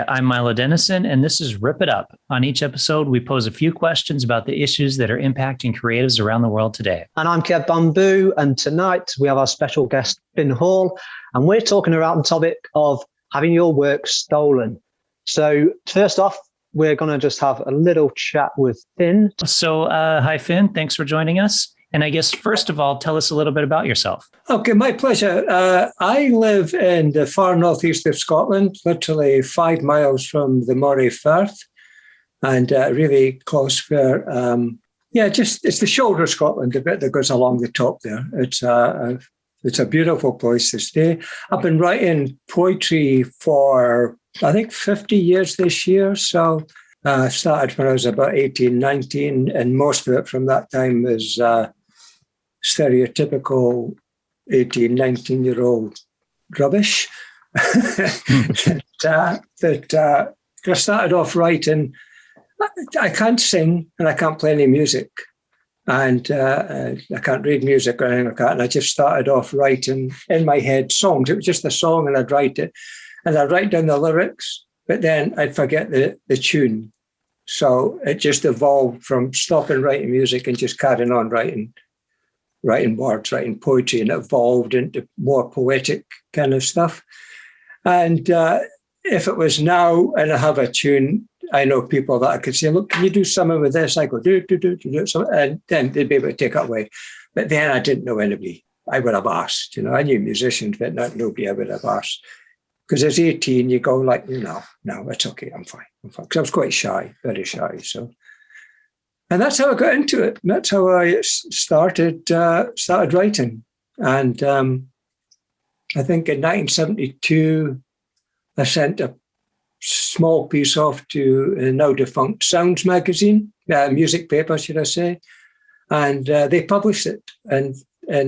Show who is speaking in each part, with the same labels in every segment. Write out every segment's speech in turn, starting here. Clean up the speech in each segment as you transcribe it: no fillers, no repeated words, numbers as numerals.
Speaker 1: I'm Milo Denison, and this is Rip It Up. On each episode, we pose a few questions about the issues that are impacting creatives around the world today.
Speaker 2: And I'm Kev Bamboo, and tonight we have our special guest, Finn Hall, and we're talking about the topic of having your work stolen. So first off, we're going to just have a little chat with Finn.
Speaker 1: So hi, Finn. Thanks for joining us. And I guess, first of all, tell us a little bit about yourself.
Speaker 3: Okay, my pleasure. I live in the far northeast of Scotland, literally 5 miles from the Moray Firth, and really close where, it's the shoulder of Scotland, the bit that goes along the top there. It's a beautiful place to stay. I've been writing poetry for, I think, 50 years this year. So I started when I was about 18, 19, and most of it from that time was stereotypical 18, 19-year-old rubbish. I started off writing. I can't sing and I can't play any music. And I can't read music or anything like that. And I just started off writing in my head songs. It was just a song and I'd write it. And I'd write down the lyrics, but then I'd forget the tune. So it just evolved from stopping writing music and just carrying on writing words, writing poetry, and it evolved into more poetic kind of stuff. And if it was now and I have a tune, I know people that I could say, look, can you do something with this? I go, do, and then they'd be able to take it away. But then I didn't know anybody. I would have asked, I knew musicians, but not nobody I would have asked. Because as 18, you go like, no, it's okay, I'm fine. Because I was quite shy, very shy. So, and that's how I got into it. That's how I started writing. And I think in 1972, I sent a small piece off to a now defunct Sounds magazine, music paper, should I say, and they published it in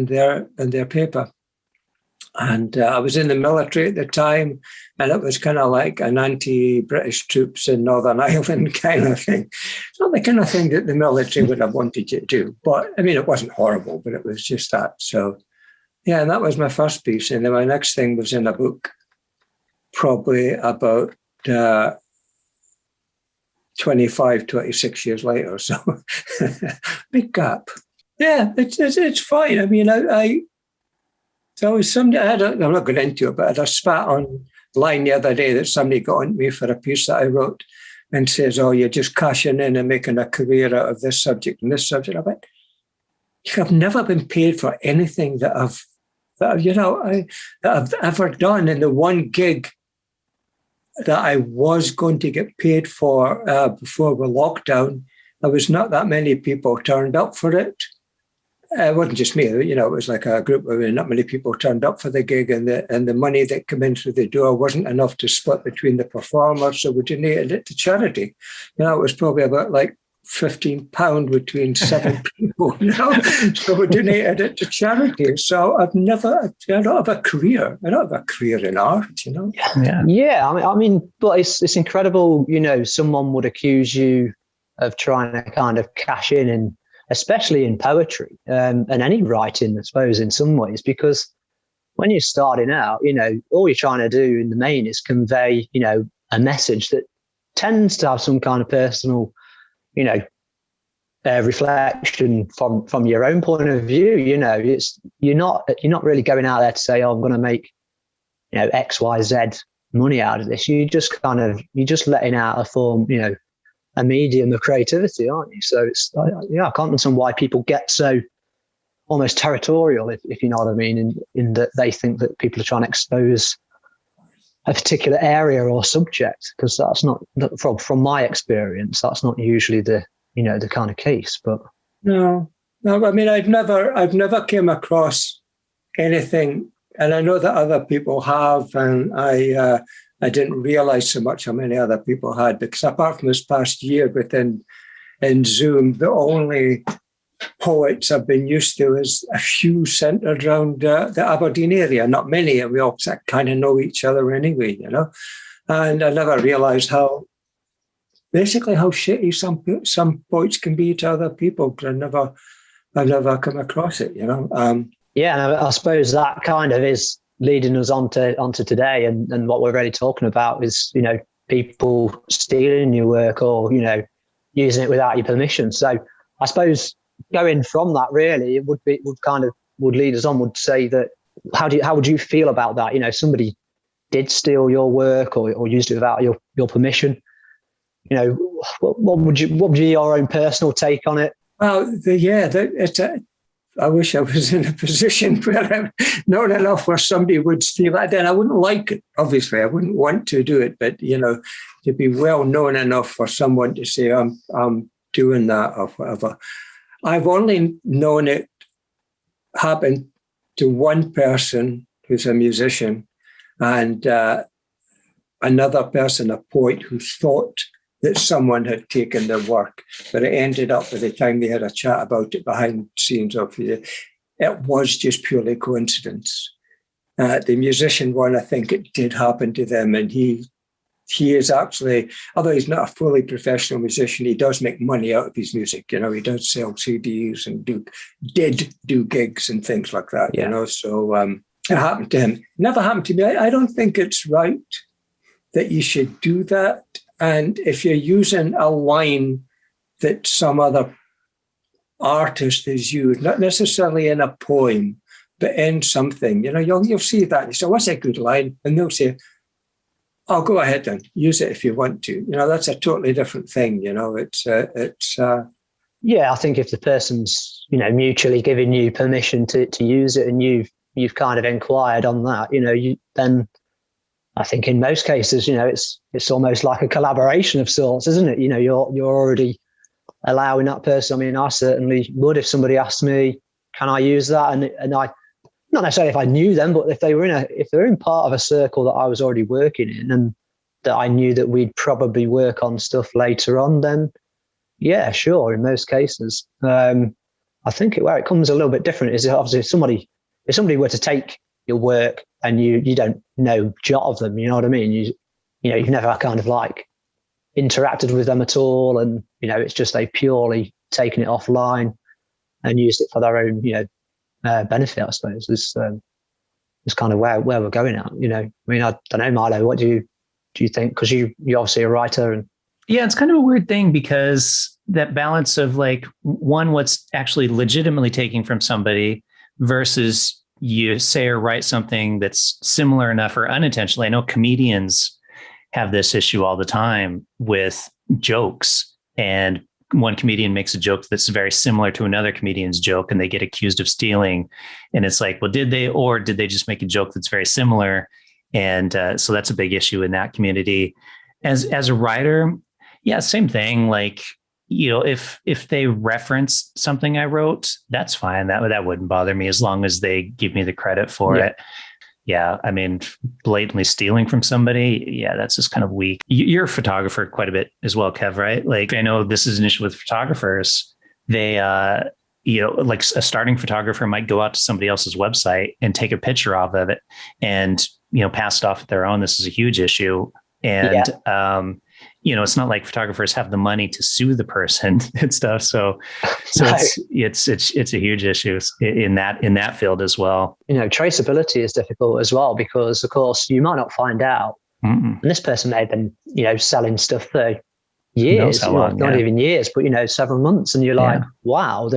Speaker 3: their paper. And I was in the military at the time, and it was kind of like an anti-British troops in Northern Ireland kind of thing. It's not the kind of thing that the military would have wanted you to do, but I mean, it wasn't horrible, but it was just that. So, yeah, and that was my first piece. And then my next thing was in a book, probably about 25, 26 years later. So big gap. Yeah, it's fine. I mean, so was somebody, I'm not going into it, but I had a spat online the other day that somebody got on me for a piece that I wrote and says, oh, you're just cashing in and making a career out of this subject and this subject. I went, I've never been paid for anything that I've ever done. And the one gig that I was going to get paid for before the lockdown, there was not that many people turned up for it. It wasn't just me, it was like a group of not many people turned up for the gig, and the money that came in through the door wasn't enough to split between the performers, so we donated it to charity. It was probably about like £15 between 7 people, so we donated it to charity. So I don't have a career. I don't have a career in art,
Speaker 2: Yeah, I mean, but it's incredible, someone would accuse you of trying to kind of cash in, and especially in poetry and any writing, I suppose, in some ways, because when you're starting out, all you're trying to do in the main is convey, a message that tends to have some kind of personal, reflection from your own point of view. You're not really going out there to say, oh, I'm going to make, X, Y, Z money out of this. You're just letting out a form, a medium of creativity, aren't you? So I can't understand why people get so almost territorial, if you know what I mean, in that they think that people are trying to expose a particular area or subject, because that's not, from my experience, that's not usually the kind of case. But
Speaker 3: no, I mean, I've never came across anything, and I know that other people have, and I didn't realize so much how many other people had, because apart from this past year in Zoom, the only poets I've been used to is a few centered around the Aberdeen area, not many, and we all kind of know each other anyway, And I never realized how shitty some poets can be to other people, because I've never come across it,
Speaker 2: Yeah, and I suppose that kind of is leading us on to today, and what we're really talking about is, people stealing your work or, using it without your permission. So I suppose going from that, really, it would lead us on, would say that, how would you feel about that? Somebody did steal your work or used it without your permission. What would be your own personal take on it?
Speaker 3: Well, I wish I was in a position where I'm known enough where somebody would steal that. Then I wouldn't like it. Obviously, I wouldn't want to do it. But to be well known enough for someone to say I'm doing that or whatever. I've only known it happen to one person who's a musician, and another person, a poet, who thought that someone had taken their work, but it ended up, by the time they had a chat about it behind the scenes it was just purely coincidence. The musician one, I think it did happen to them, and he is actually, although he's not a fully professional musician, he does make money out of his music. He does sell CDs and did do gigs and things like that. So it happened to him. Never happened to me. I don't think it's right that you should do that. And if you're using a line that some other artist has used, not necessarily in a poem, but in something, you'll see that. You say, what's a good line? And they'll say, oh, go ahead then, use it if you want to. That's a totally different thing.
Speaker 2: Yeah, I think if the person's, mutually giving you permission to use it, and you've kind of inquired on that, then I think in most cases, it's almost like a collaboration of sorts, isn't it? You're already allowing that person. I mean, I certainly would if somebody asked me, can I use that? And I, not necessarily if I knew them, but if they're in part of a circle that I was already working in, and that I knew that we'd probably work on stuff later on, then yeah, sure. In most cases, I think where it comes a little bit different is obviously if somebody were to take your work and you don't know jot of them, you know what I mean? You've never kind of like interacted with them at all, and it's just they purely taken it offline and used it for their own benefit, I suppose. Is kind of where we're going at. I mean, I don't know, Milo, what do you think? Because you're obviously a writer. And
Speaker 1: yeah, it's kind of a weird thing, because that balance of like, one, what's actually legitimately taking from somebody versus you say or write something that's similar enough or unintentionally. I know comedians have this issue all the time with jokes, and one comedian makes a joke that's very similar to another comedian's joke, and they get accused of stealing. And it's like, well, did they just make a joke that's very similar? And so that's a big issue in that community. As a writer, yeah, same thing. Like, if they reference something I wrote, that's fine. That wouldn't bother me as long as they give me the credit for it. Yeah. I mean, blatantly stealing from somebody. Yeah. That's just kind of weak. You're a photographer quite a bit as well, Kev, right? Like, I know this is an issue with photographers. They, like a starting photographer might go out to somebody else's website and take a picture of it and, pass it off at their own. This is a huge issue. And, it's not like photographers have the money to sue the person and stuff. So it's a huge issue in that field as well.
Speaker 2: Traceability is difficult as well, because of course you might not find out. And this person may have been, selling stuff for years, not even years, but several months. And you're like, wow,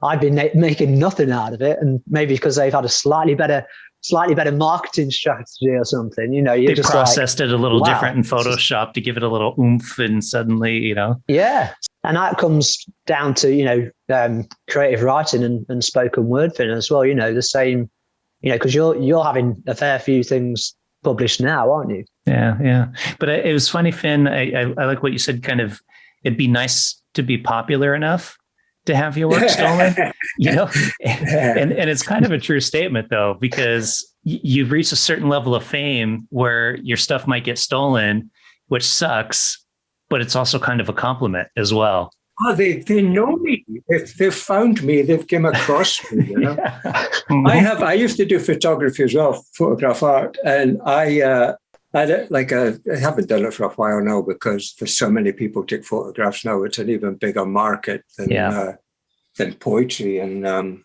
Speaker 2: I've been making nothing out of it. And maybe because they've had a slightly better marketing strategy or something,
Speaker 1: they just processed it a little different in Photoshop to give it a little oomph, and suddenly,
Speaker 2: Yeah. And that comes down to, creative writing and spoken word thing as well, the same, because you're having a fair few things published now, aren't you?
Speaker 1: Yeah. But it was funny, Finn. I like what you said, kind of, it'd be nice to be popular enough to have your work stolen, and it's kind of a true statement though, because you've reached a certain level of fame where your stuff might get stolen, which sucks, but it's also kind of a compliment as well.
Speaker 3: Oh, they know me. If they've found me, they've come across me. I used to do photography as well, photograph art, and I haven't done it for a while now because there's so many people take photographs now. It's an even bigger market than poetry. And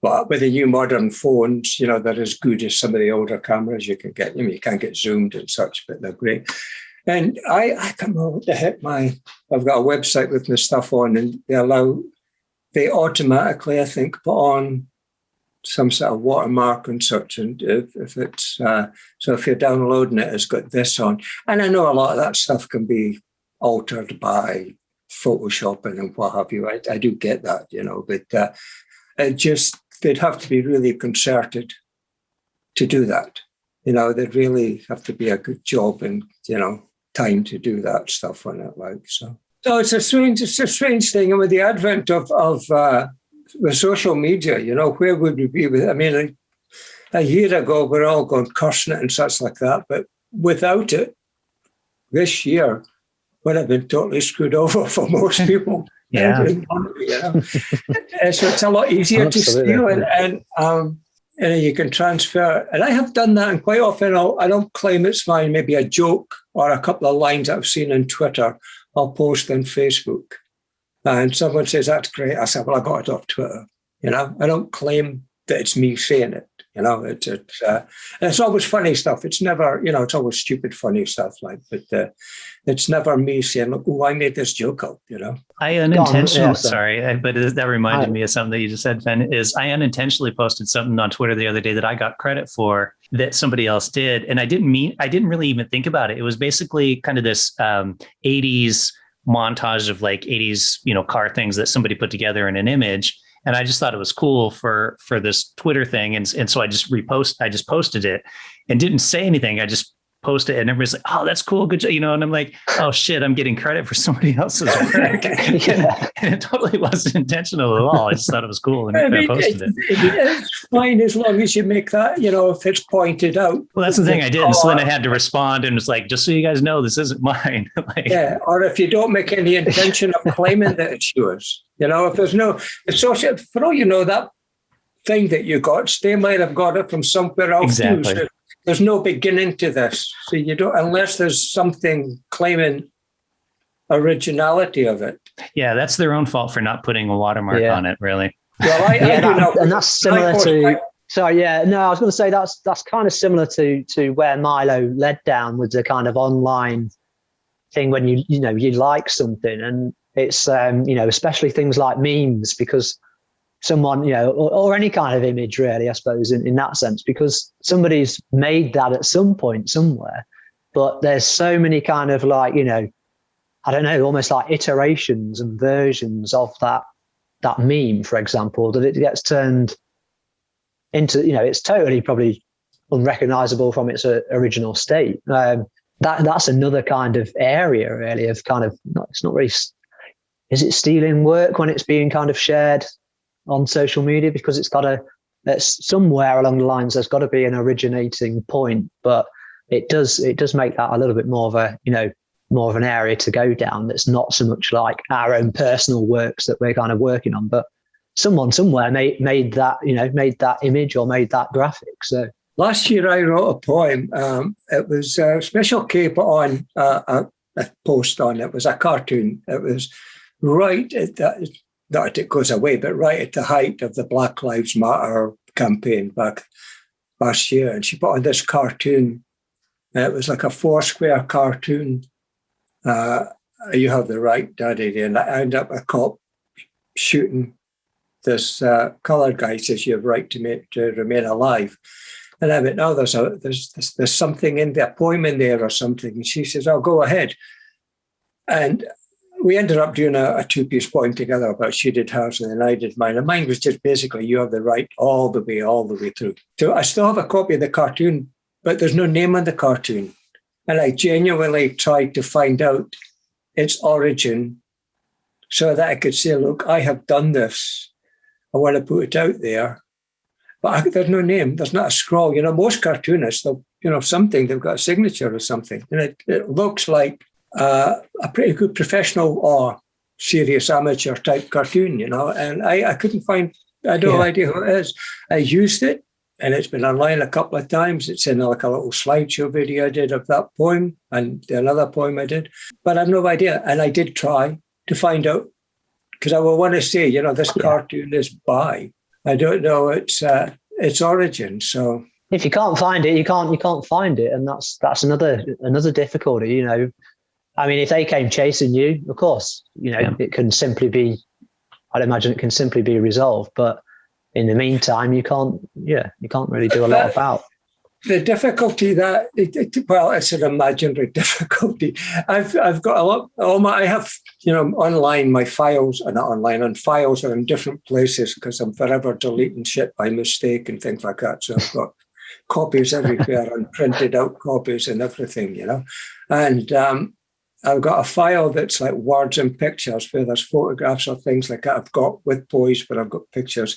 Speaker 3: But with the new modern phones, they're as good as some of the older cameras you can get. You can't get zoomed and such, but they're great. And I can't remember what the heck I've got a website with my stuff on, and they automatically, I think, put on some sort of watermark and such. And if it's, so if you're downloading it, it's got this on. And I know a lot of that stuff can be altered by Photoshopping and what have you. I do get that, but they'd have to be really concerted to do that. They'd really have to be a good job and, time to do that stuff on it. So it's a strange thing. And with the advent of the social media, where would we be with it? I mean, a year ago, we're all going cursing it and such like that. But without it, this year would have been totally screwed over for most people.
Speaker 1: Yeah.
Speaker 3: So it's a lot easier to steal and you can transfer. And I have done that, and quite often I don't claim it's mine. Maybe a joke or a couple of lines I've seen on Twitter, I'll post on Facebook. And someone says, that's great. I said, well, I got it off Twitter. I don't claim that it's me saying it. It's always funny stuff. It's never, it's always stupid, funny stuff but it's never me saying, look, I made this joke up,
Speaker 1: I unintentionally, but that reminded me of something that you just said, Ben, is I unintentionally posted something on Twitter the other day that I got credit for that somebody else did. And I didn't really even think about it. It was basically kind of this 80s montage of like 80s, car things that somebody put together in an image. And I just thought it was cool for this Twitter thing. And so I just posted it and didn't say anything. I just posted it and everybody's like, oh, that's cool. Good job. And I'm like, oh shit, I'm getting credit for somebody else's work. And it totally wasn't intentional at all. I just thought it was cool and I posted it.
Speaker 3: It's fine as long as you make that, if it's pointed out.
Speaker 1: Well, that's the thing I did. And so then I had to respond and was like, just so you guys know, this isn't mine.
Speaker 3: Or if you don't make any intention of claiming that it's yours. If there's no social, for all you know, that thing that you got, they might have got it from somewhere else too. So there's no beginning to this. So you don't, unless there's something claiming originality of it.
Speaker 1: Yeah, that's their own fault for not putting a watermark on it, really.
Speaker 2: Well, and that's similar to. Sorry, I was going to say that's kind of similar to where Milo led down with the kind of online thing when you like something, and it's especially things like memes, because someone or any kind of image really, I suppose, in that sense, because somebody's made that at some point somewhere, but there's so many kind of like I don't know, almost like iterations and versions of that meme, for example, that it gets turned into it's totally probably unrecognizable from its original state. That's another kind of area really of kind of it's not really. Is it stealing work when it's being kind of shared on social media? Because it's somewhere along the lines, there's got to be an originating point, but it does make that a little bit more of an area to go down. That's not so much like our own personal works that we're kind of working on, but someone somewhere made that image or made that graphic. So
Speaker 3: last year I wrote a poem. It was Special K put on a post on. It was a cartoon. It was right at that, not that it goes away, but right at the height of the Black Lives Matter campaign back last year. And she put on this cartoon. It was like a 4-square cartoon. You have the right, daddy. And I end up a cop shooting this coloured guy. Says you have right to remain alive. And I went, no, there's something in there, a poem in there or something. And she says, oh, go ahead. And we ended up doing a 2-piece poem together, but she did hers and then I did mine. And mine was just basically, you have the right all the way through. So I still have a copy of the cartoon, but there's no name on the cartoon. And I genuinely tried to find out its origin so that I could say, look, I have done this. I want to put it out there. But there's no name. There's not a scroll. Most cartoonists, they'll, something, they've got a signature or something. And it looks like a pretty good professional or serious amateur type cartoon, and I couldn't find, I had no idea who it is. I used it and it's been online a couple of times. It's in like a little slideshow video I did of that poem and another poem I did, but I have no idea. And I did try to find out, because I will want to say, this cartoon is by, I don't know its origin. So
Speaker 2: if you can't find it, you can't find it, and that's another difficulty. You know, I mean, if they came chasing you, of course, you know, it can simply be. I'd imagine it can simply be resolved, but in the meantime, you can't really do a lot about.
Speaker 3: The difficulty it's an imaginary difficulty. I've got a lot. I have, online my files, are not online, and files are in different places because I'm forever deleting shit by mistake and things like that. So I've got copies everywhere and printed out copies and everything, and I've got a file that's like words and pictures where there's photographs or things like that I've got with boys where I've got pictures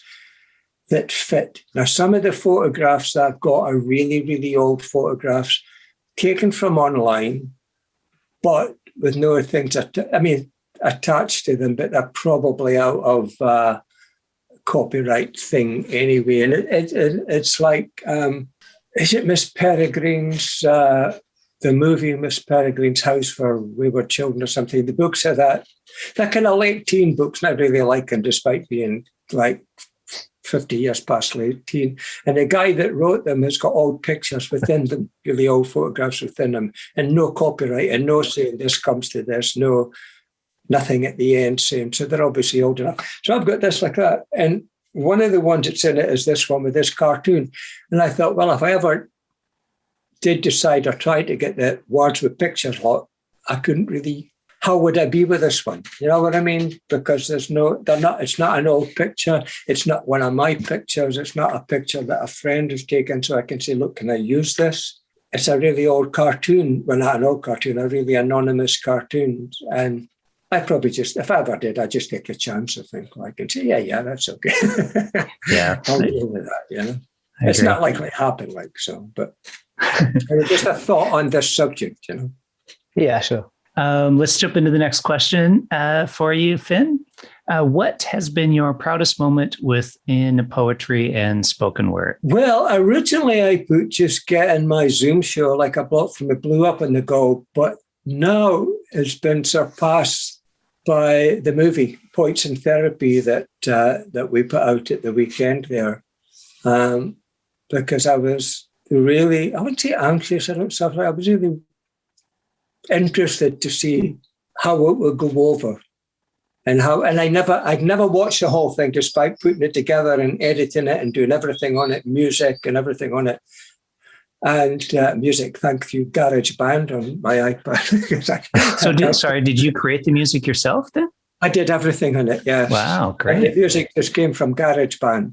Speaker 3: that fit. Now, some of the photographs that I've got are really, really old photographs taken from online, but with no things, attached to them, but they're probably out of copyright thing anyway. And it's like, is it Miss Peregrine's, the movie Miss Peregrine's House for Wayward Children or something? The books are that. They're kind of late teen books, not really like them, despite being like 50 years past late teen. And the guy that wrote them has got old pictures within them, really old photographs within them, and no copyright and no saying this comes to this, nothing at the end saying, so they're obviously old enough. So I've got this like that. And one of the ones that's in it is this one with this cartoon. And I thought, well, if I ever did decide or try to get the words with pictures lot, I couldn't really. How would I be with this one? You know what I mean? Because it's not an old picture. It's not one of my pictures. It's not a picture that a friend has taken so I can say, look, can I use this? It's a really old cartoon. Well, not an old cartoon, a really anonymous cartoon. And I probably if I ever did, I'd just take a chance, I think. I can say, yeah, that's okay.
Speaker 1: Yeah.
Speaker 3: I'll deal with that, It's not likely to happen but just a thought on this subject,
Speaker 2: Yeah, sure.
Speaker 1: Let's jump into the next question for you, Finn. What has been your proudest moment within poetry and spoken word?
Speaker 3: Well, originally I put just getting my Zoom show like a block from the blue up on the go, but now it's been surpassed by the movie Points in Therapy that we put out at the weekend there, because I was really, I wouldn't say anxious, I was really interested to see how it would go over and I'd never watched the whole thing despite putting it together and editing it and doing everything on it, music and everything on it. And music, thank you, GarageBand on my iPad.
Speaker 1: So did you create the music yourself then?
Speaker 3: I did everything on it, yes.
Speaker 1: Wow, great.
Speaker 3: And the music just came from GarageBand,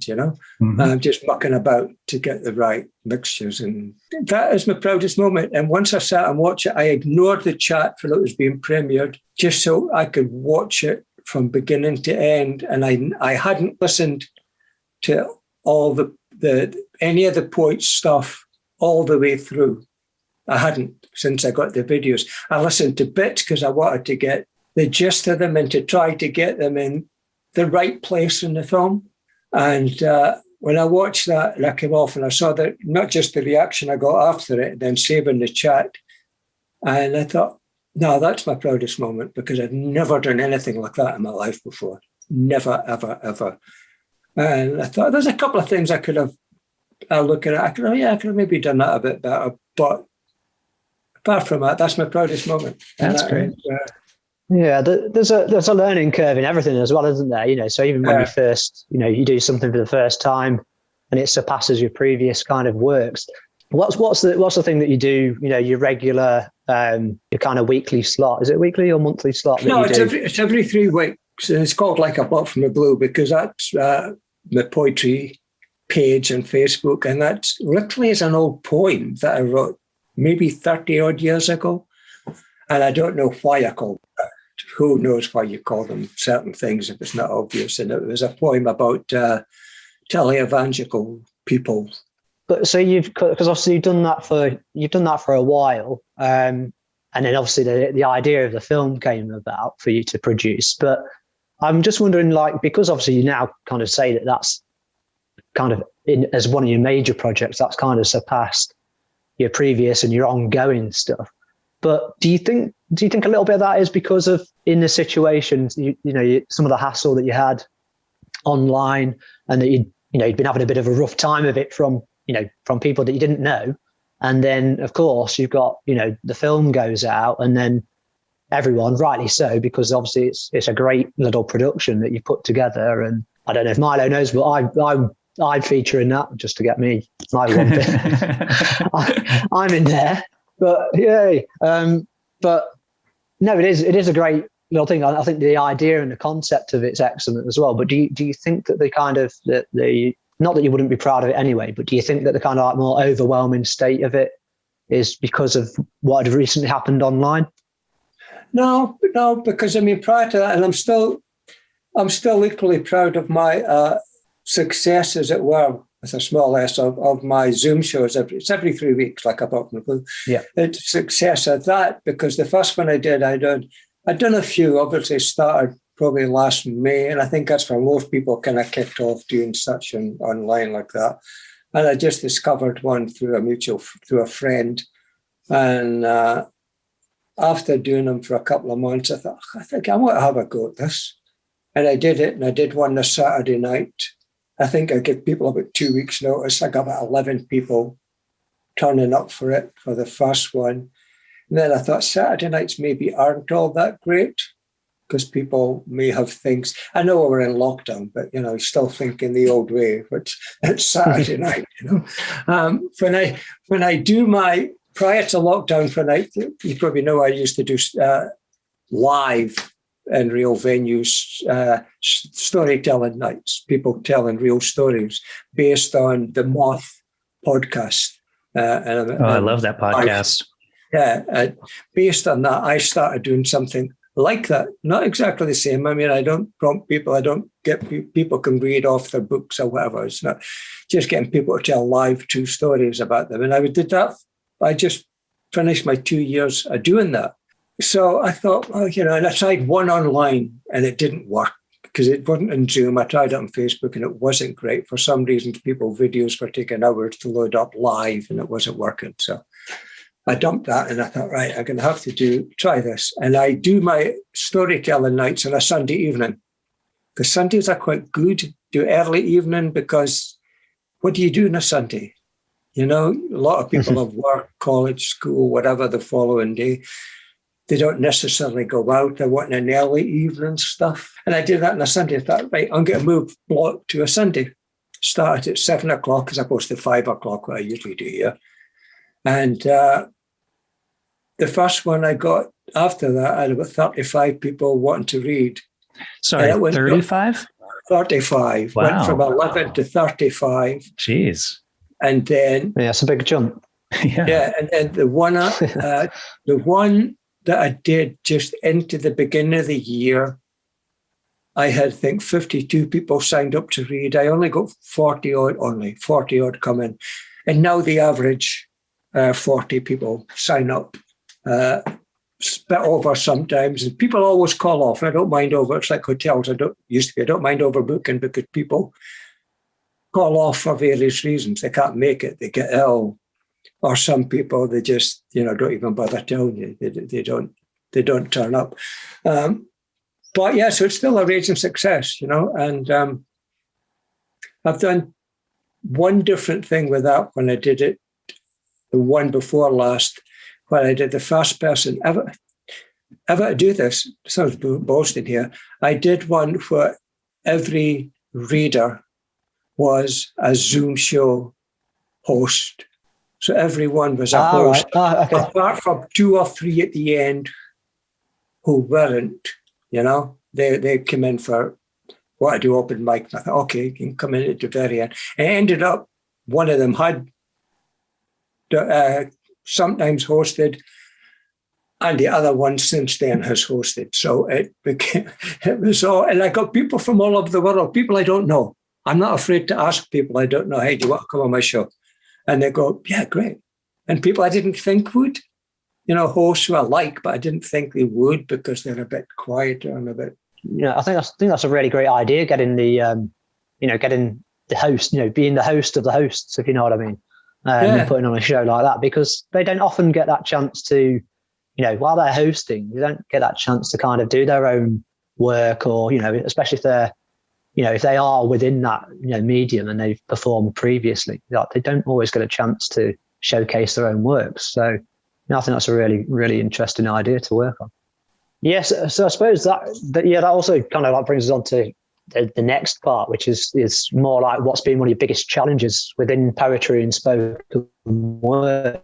Speaker 1: Mm-hmm.
Speaker 3: Just mucking about to get the right mixtures. And that is my proudest moment. And once I sat and watched it, I ignored the chat for it was being premiered just so I could watch it from beginning to end. And I hadn't listened to all any of the poets' stuff all the way through. I hadn't since I got the videos. I listened to bits because I wanted to get the gist of them and to try to get them in the right place in the film. And when I watched that and I came off and I saw that, not just the reaction I got after it, then saving the chat. And I thought, no, that's my proudest moment because I'd never done anything like that in my life before. Never, ever, ever. And I thought there's a couple of things I could have looked at. I could have maybe done that a bit better. But apart from that, that's my proudest moment.
Speaker 1: That's great.
Speaker 2: Yeah, there's a learning curve in everything as well, isn't there? So even when you first, you do something for the first time and it surpasses your previous kind of works. What's the thing that you do? Your regular, your kind of weekly slot. Is it weekly or monthly slot?
Speaker 3: No, it's every 3 weeks. It's called Like a Block from the Blue because that's my poetry page on Facebook, and that's literally is an old poem that I wrote maybe 30 odd years ago, and I don't know why I called it that. Who knows why you call them certain things if it's not obvious? And it was a poem about televangelical people. But
Speaker 2: so because obviously you've done that for a while, and then obviously the idea of the film came about for you to produce. But I'm just wondering, because obviously you now kind of say that that's kind of as one of your major projects, that's kind of surpassed your previous and your ongoing stuff. But do you think a little bit of that is because of in the situation, some of the hassle that you had online and that you you'd been having a bit of a rough time of it from people that you didn't know. And then, of course, you've got, the film goes out, and then everyone, rightly so, because obviously it's a great little production that you put together. And I don't know if Milo knows, but I'd feature in that just to get me my one bit. I'm in there, but yay. But no, it is a great little thing. I think the idea and the concept of it's excellent as well. But do you think that the kind of the not that you wouldn't be proud of it anyway, but do you think that the kind of like more overwhelming state of it is because of what had recently happened online?
Speaker 3: No, because prior to that, and I'm still equally proud of my success, as it were, with a small s of my Zoom shows. It's every 3 weeks, like a Pop and Blue.
Speaker 2: Yeah.
Speaker 3: It's success of that, because the first one I'd done a few, obviously started probably last May, and I think that's where most people kind of kicked off doing such online like that. And I just discovered one through a friend, and after doing them for a couple of months, I think I want to have a go at this, and I did it, and I did one this Saturday night. I think I gave people about 2 weeks' notice. I got about 11 people turning up for it for the first one. And then I thought Saturday nights maybe aren't all that great, because people may have things. I know we're in lockdown, but still thinking the old way, which it's Saturday night. When I do my prior to lockdown, you probably know I used to do live in real venues, storytelling nights, people telling real stories based on the Moth podcast.
Speaker 1: I love that podcast.
Speaker 3: Based on that, I started doing something like that. Not exactly the same. I don't prompt people. I don't get people can read off their books or whatever. It's not just getting people to tell live true stories about them. And I did that. I just finished my 2 years of doing that. So I thought, and I tried one online and it didn't work because it wasn't in Zoom. I tried it on Facebook and it wasn't great. For some reason, videos were taking hours to load up live and it wasn't working. So I dumped that and I thought, right, I'm going to have to try this. And I do my storytelling nights on a Sunday evening, because Sundays are quite good. Do early evening, because what do you do on a Sunday? A lot of people have work, college, school, whatever the following day. They don't necessarily go out. They're wanting an early evening stuff. And I did that on a Sunday. I thought, right, I'm going to move block to a Sunday. Started at 7 o'clock as opposed to 5 o'clock, what I usually do here. And the first one I got after that, I had about 35 people wanting to read.
Speaker 1: Sorry, 35?
Speaker 3: 35.
Speaker 1: Wow.
Speaker 3: Went from 11 to 35.
Speaker 1: Jeez.
Speaker 3: And then...
Speaker 2: Yeah, it's a big jump.
Speaker 3: Yeah, and then the one that I did just into the beginning of the year, I had, I think, 52 people signed up to read. I only got 40 odd come in. And now the average 40 people sign up. Spit over sometimes, and people always call off. I don't mind over. It's like hotels. I don't mind overbooking because people call off for various reasons. They can't make it. They get ill, or some people they just don't even bother telling you. They don't turn up. But yeah, so it's still a raging success, And I've done one different thing with that when I did it, the one before last. When I did the first person ever to do this, sounds boasting here, I did one where every reader was a Zoom show host. So everyone was a host,
Speaker 2: right. Okay.
Speaker 3: apart from 2 or 3 at the end who weren't, They came in for what I do open mic. I thought, okay, you can come in at the very end. And it ended up, one of them had sometimes hosted, and the other one since then has hosted. So it was all, and I got people from all over the world, people I don't know. I'm not afraid to ask people I don't know, hey, do you want to come on my show? And they go, yeah, great. And people I didn't think would, hosts who I like, but I didn't think they would because they're a bit quieter and a bit.
Speaker 2: I think that's a really great idea, getting the, getting the host, being the host of the hosts, if you know what I mean. And putting on a show like that, because they don't often get that chance to, while they're hosting, they don't get that chance to kind of do their own work, or, especially if they're, if they are within that medium and they've performed previously, they don't always get a chance to showcase their own works. So I think that's a really, really interesting idea to work on. Yes, so I suppose that also kind of brings us on to the next part, which is more like what's been one of your biggest challenges within poetry and spoken word.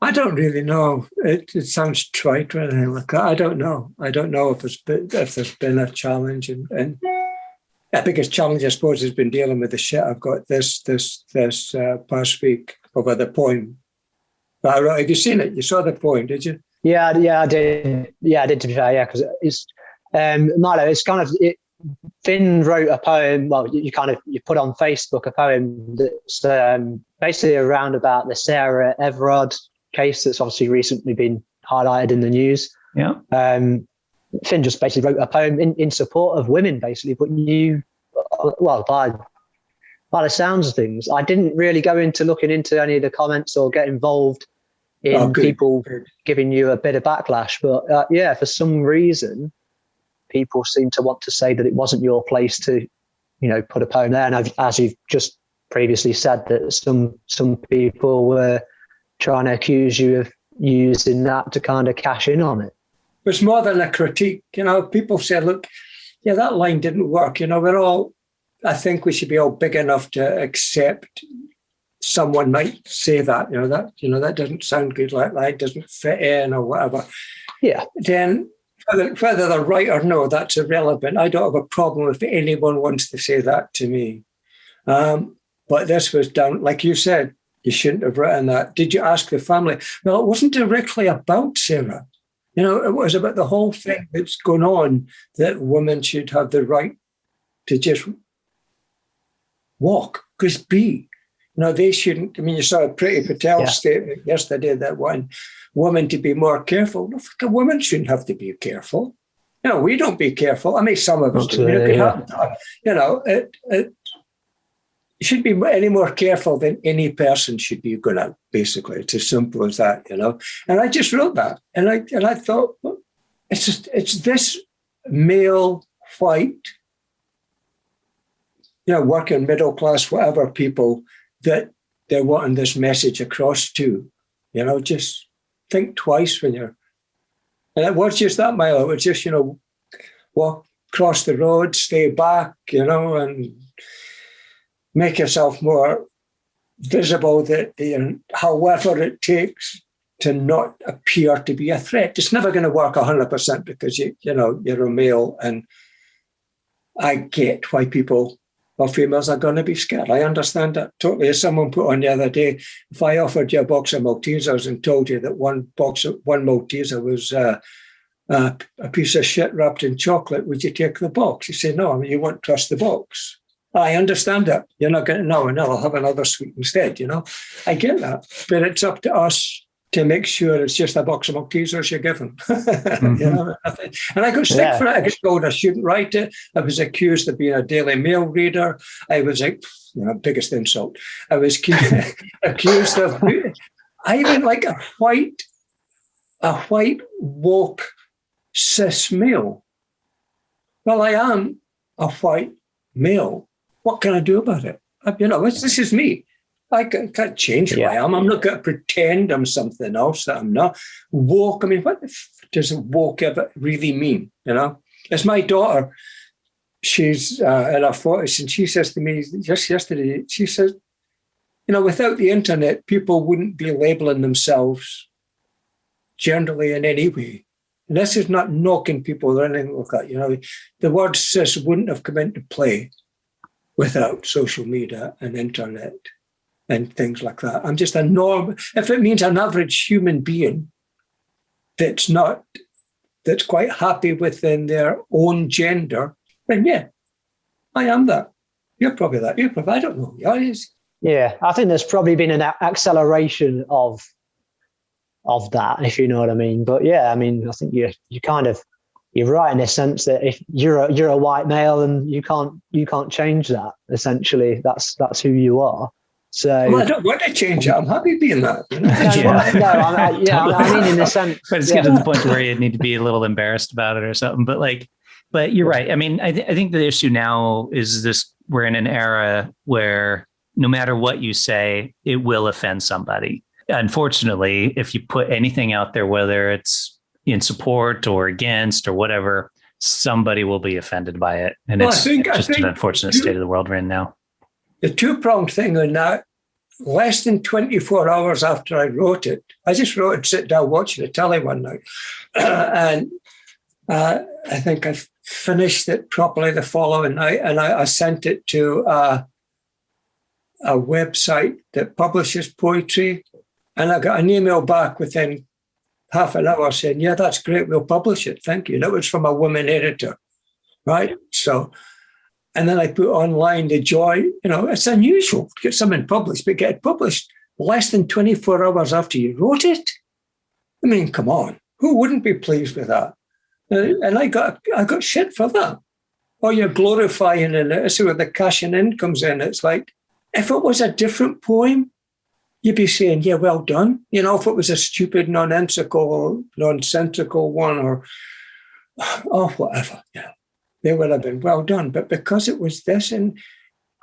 Speaker 3: I don't really know. It sounds trite or anything like that. I don't know. I don't know if there's been a challenge, and the biggest challenge, I suppose, has been dealing with the shit I've got this past week over the poem. Have you seen it? You saw the poem, did you?
Speaker 2: Yeah, I did. Yeah, I did, to be fair. Yeah, because it's Milo. It's kind of Finn wrote a poem. Well, you put on Facebook a poem that's basically around about the Sarah Everard case that's obviously recently been highlighted in the news.
Speaker 1: Yeah.
Speaker 2: Finn just basically wrote a poem in support of women, basically. But by the sounds of things, I didn't really go into looking into any of the comments or get involved in people giving you a bit of backlash. But for some reason, people seem to want to say that it wasn't your place to, put a poem there. And as you've just previously said, that some people were trying to accuse you of using that to kind of cash in on it.
Speaker 3: It's more than a critique. People say, look, that line didn't work. I think we should be all big enough to accept someone might say that, that doesn't sound good, like that doesn't fit in or whatever. Yeah. Then whether they're right or no, that's irrelevant. I don't have a problem if anyone wants to say that to me. But this was done, like you said, you shouldn't have written that. Did you ask the family? Well, it wasn't directly about Sarah. It was about the whole thing that's going on, that women should have the right to just walk, just be. They shouldn't. I mean, you saw Priti Patel's statement yesterday that one woman to be more careful. A woman shouldn't have to be careful. We don't be careful. I mean, some of us do. It should be any more careful than any person should be going out, basically. It's as simple as that, And I just wrote that. And I thought, well, it's this male, white, working middle class, whatever people that they're wanting this message across to. Just think twice when you're. And it was just that, Milo. It was just, walk across the road, stay back, and make yourself more visible, that however it takes to not appear to be a threat. It's never going to work 100% because you're a male, and I get why people or females are going to be scared. I understand that totally. As someone put on the other day, if I offered you a box of Maltesers and told you that one Malteser was a piece of shit wrapped in chocolate, would you take the box? You say no. I mean, you won't trust the box. I understand that. You're not going to know, and I'll have another sweet instead, I get that. But it's up to us to make sure it's just a box of Maltesers you're given. And I got stick for it. I got told I shouldn't write it. I was accused of being a Daily Mail reader. I was biggest insult. I was accused of, I even like a white woke cis male. Well, I am a white male. What can I do about it? This is me. I can't change who I am. I'm not going to pretend I'm something else that I'm not. Woke, I mean, what does woke ever really mean? It's my daughter. She's in her 40s, and she says to me just yesterday, she says, without the internet, people wouldn't be labeling themselves generally in any way. And this is not knocking people or anything like that. The word cis wouldn't have come into play without social media and internet and things like that. I'm just if it means an average human being that's quite happy within their own gender, then I am that. You're probably that. I don't know.
Speaker 2: Yeah, I think there's probably been an acceleration of that, if you know what I mean. But I think you're right in the sense that if you're a white male and you can't change that. Essentially, that's who you are. So
Speaker 3: I don't want to change it. I'm happy being that.
Speaker 2: I mean in the sense.
Speaker 1: But it's getting to the point where you need to be a little embarrassed about it or something. But But you're right. I mean, I think the issue now is this: we're in an era where no matter what you say, it will offend somebody. Unfortunately, if you put anything out there, whether it's in support or against or whatever, somebody will be offended by it. And I think an unfortunate state of the world we're in now.
Speaker 3: The two-pronged thing on that, less than 24 hours after I wrote it, I just wrote it, sit down, watching the telly one night. And I think I finished it properly the following night, and I sent it to a website that publishes poetry. And I got an email back within half an hour saying, yeah, that's great, we'll publish it, thank you. That was from a woman editor, right? So, and then I put online the joy, it's unusual to get something published, but get it published less than 24 hours after you wrote it. I mean, come on, who wouldn't be pleased with that? And I got shit for that. Or you're glorifying it. It's where the cashing in comes in. It's like, if it was a different poem, you'd be saying, yeah, well done. If it was a stupid, nonsensical one or whatever, they would have been well done. But because it was this, and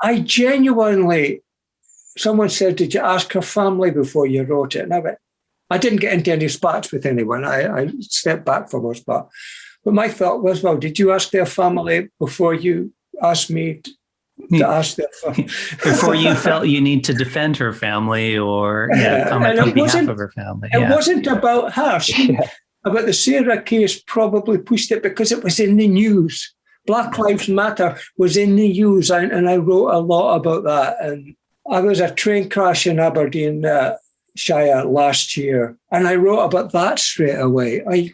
Speaker 3: I genuinely, someone said, did you ask her family before you wrote it? And I didn't get into any spats with anyone. I stepped back for most part. But my thought was, well, did you ask their family before you asked me to ask their family?
Speaker 1: Before you felt you need to defend her family or comment on behalf of her family.
Speaker 3: It wasn't about her. About the Sarah case probably pushed it because it was in the news. Black Lives Matter was in the news, and I wrote a lot about that. And I was a train crash in Aberdeen, Shire last year, and I wrote about that straight away.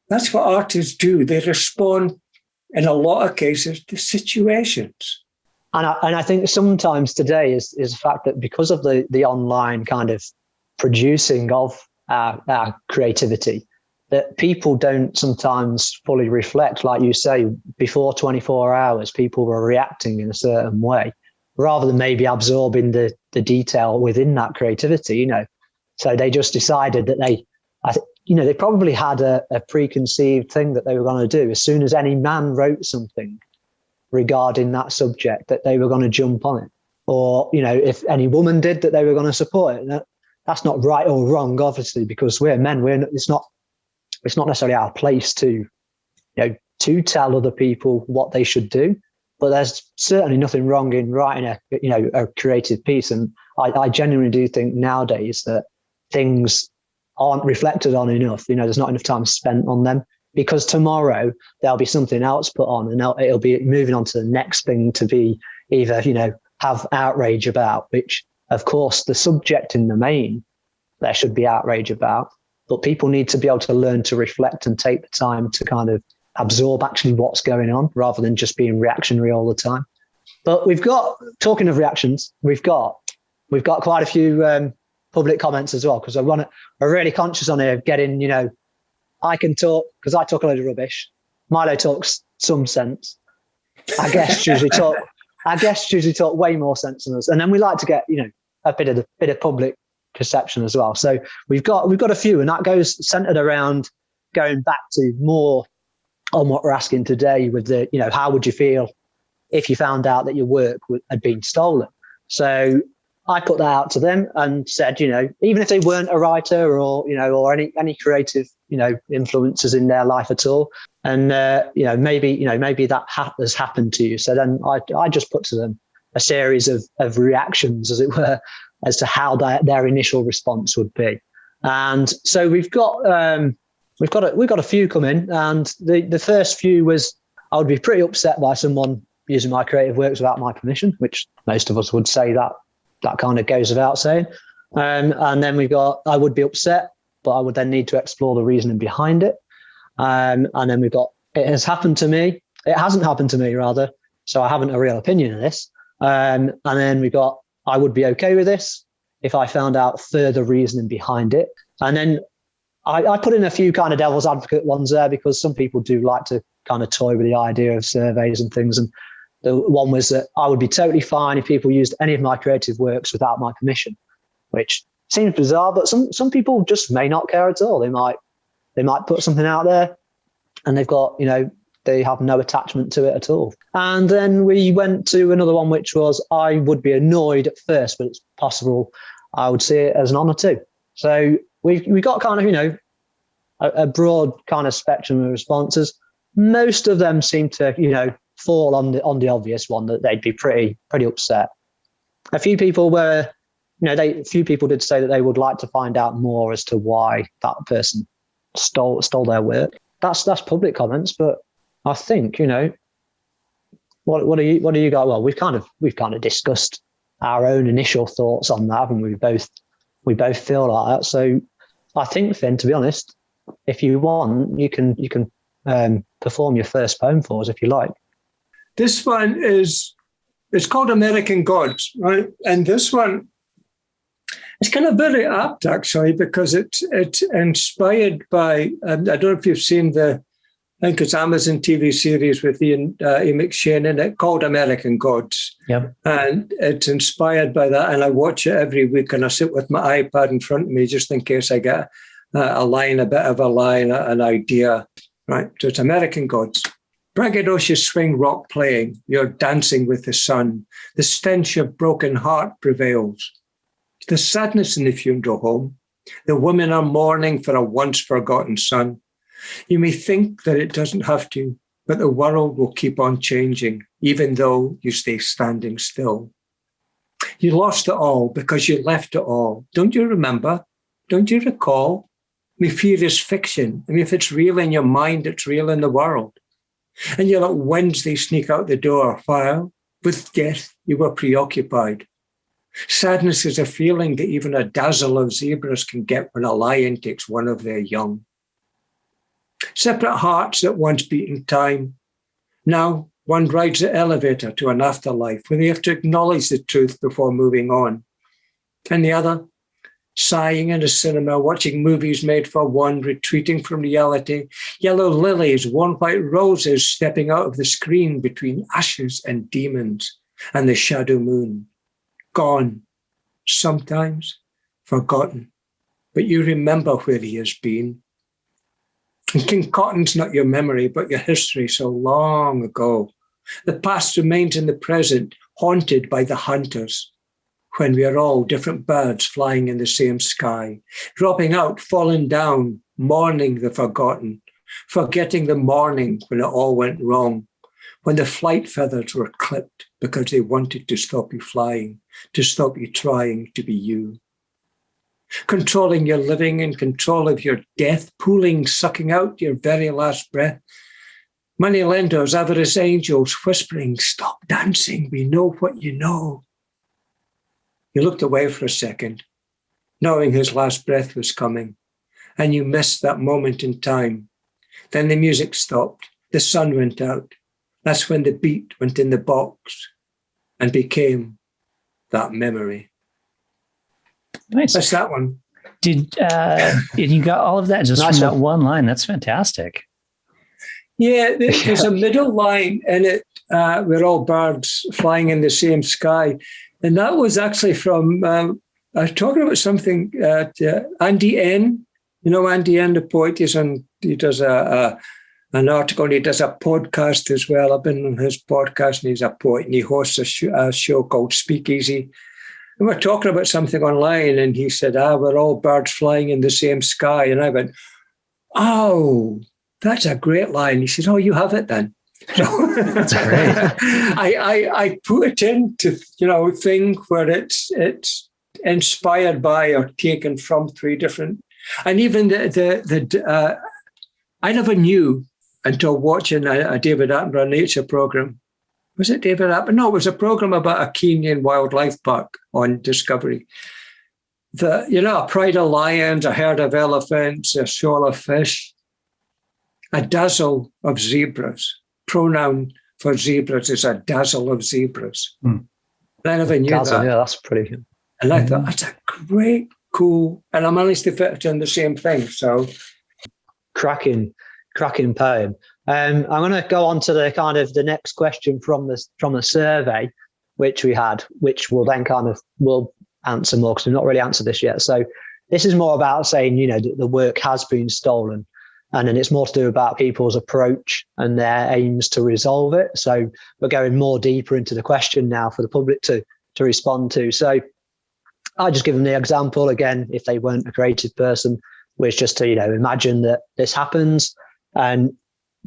Speaker 3: That's what artists do. They respond in a lot of cases to situations.
Speaker 2: And I think sometimes today is the fact that because of the online kind of producing of our creativity, that people don't sometimes fully reflect, like you say, before 24 hours, people were reacting in a certain way, rather than maybe absorbing the detail within that creativity, So they just decided that they probably had a preconceived thing that they were going to do. As soon as any man wrote something regarding that subject, that they were going to jump on it. Or, if any woman did, that they were going to support it. And that's not right or wrong, obviously, because we're men. It's not necessarily our place to tell other people what they should do. But there's certainly nothing wrong in writing a creative piece. And I genuinely do think nowadays that things aren't reflected on enough. There's not enough time spent on them, because tomorrow there'll be something else put on, and it'll be moving on to the next thing to be either, have outrage about, which of course the subject in the main, there should be outrage about, but people need to be able to learn to reflect and take the time to kind of absorb actually what's going on, rather than just being reactionary all the time. But talking of reactions, we've got quite a few public comments as well, because we're really conscious on here of getting, I can talk because I talk a load of rubbish. Milo talks some sense. Our guests usually talk way more sense than us, and then we like to get a bit of public perception as well. So we've got a few, and that goes centered around going back to more on what we're asking today with the, how would you feel if you found out that your work had been stolen? So I put that out to them and said, even if they weren't a writer or, or any creative, influences in their life at all. And, maybe that has happened to you. So then I just put to them a series of reactions, as it were, as to how their initial response would be. And so we've got a few come in, and the first few was, I would be pretty upset by someone using my creative works without my permission, which most of us would say that kind of goes without saying. And then we've got, I would be upset, but I would then need to explore the reasoning behind it. And then we've got, it has happened to me. It hasn't happened to me, rather. So I haven't a real opinion of this. And then we've got, I would be okay with this if I found out further reasoning behind it. And then I put in a few kind of devil's advocate ones there, because some people do like to kind of toy with the idea of surveys and things. And the one was that I would be totally fine if people used any of my creative works without my permission, which seems bizarre, but some people just may not care at all. They might put something out there, and they've got, They have no attachment to it at all. And then we went to another one, which was, I would be annoyed at first, but it's possible I would see it as an honour too. So we got kind of, a broad kind of spectrum of responses. Most of them seem to, fall on the obvious one, that they'd be pretty upset. A few people did say that they would like to find out more as to why that person stole their work. That's public comments, but I think, what do you got? Well, we've kind of discussed our own initial thoughts on that, and we both feel like that. So I think, Finn, to be honest, if you want, you can perform your first poem for us if you like.
Speaker 3: This one it's called American Gods, right? And this one, it's kind of very apt actually, because it's inspired by, I don't know if you've seen I think it's Amazon TV series with Ian McShane in it, called American Gods.
Speaker 1: Yep.
Speaker 3: And it's inspired by that. And I watch it every week, and I sit with my iPad in front of me just in case I get a bit of a line, an idea. Right. So it's American Gods. Braggadocious swing rock playing, you're dancing with the sun. The stench of broken heart prevails. The sadness in the funeral home. The women are mourning for a once forgotten son. You may think that it doesn't have to, but the world will keep on changing, even though you stay standing still. You lost it all because you left it all. Don't you remember? Don't you recall? We fear is fiction. I mean, if it's real in your mind, it's real in the world. And you let Wednesday sneak out the door while, with death, you were preoccupied. Sadness is a feeling that even a dazzle of zebras can get when a lion takes one of their young. Separate hearts that once beat in time. Now one rides the elevator to an afterlife where they have to acknowledge the truth before moving on. And the other, sighing in a cinema, watching movies made for one, retreating from reality, yellow lilies, warm white roses stepping out of the screen between ashes and demons and the shadow moon. Gone, sometimes forgotten, but you remember where he has been. And King Cotton's not your memory, but your history so long ago. The past remains in the present, haunted by the hunters. When we are all different birds flying in the same sky, dropping out, falling down, mourning the forgotten, forgetting the morning when it all went wrong, when the flight feathers were clipped because they wanted to stop you flying, to stop you trying to be you. Controlling your living in control of your death, pulling, sucking out your very last breath. Money lenders, avarice angels, whispering, stop dancing, we know what you know. You looked away for a second, knowing his last breath was coming, and you missed that moment in time. Then the music stopped, the sun went out. That's when the beat went in the box and became that memory.
Speaker 1: Nice.
Speaker 3: That's that one.
Speaker 1: Did you got all of that just
Speaker 2: Nice
Speaker 1: from
Speaker 2: one.
Speaker 1: that one line? That's fantastic.
Speaker 3: Yeah, there's a middle line in it. We're all birds flying in the same sky. And that was actually from, I was talking about something, Andy N. You know, Andy N, the poet, he does an article, and he does a podcast as well. I've been on his podcast, and he's a poet, and he hosts a show called Speakeasy. And we're talking about something online, and he said, we're all birds flying in the same sky. And I went, oh, that's a great line. He said, oh, you have it then. So
Speaker 1: That's great.
Speaker 3: I put it into, thing where it's inspired by or taken from three different, and even I never knew until watching a David Attenborough nature program. Was it David Attenborough? No, it was a program about a Kenyan wildlife park on Discovery. A pride of lions, a herd of elephants, a shoal of fish, a dazzle of zebras. Pronoun for zebras is a dazzle of zebras. And I never knew
Speaker 2: Dazzle,
Speaker 3: that.
Speaker 2: yeah, that's pretty good.
Speaker 3: And I thought, that's a great, cool, and I managed to fit it in the same thing. So
Speaker 2: Cracking poem. I'm going to go on to the next question from the survey, which we had, which will then we'll answer more because we've not really answered this yet. So this is more about saying, the work has been stolen. And then it's more to do about people's approach and their aims to resolve it. So we're going more deeper into the question now for the public to respond to. So I just give them the example again, if they weren't a creative person, which just to, imagine that this happens and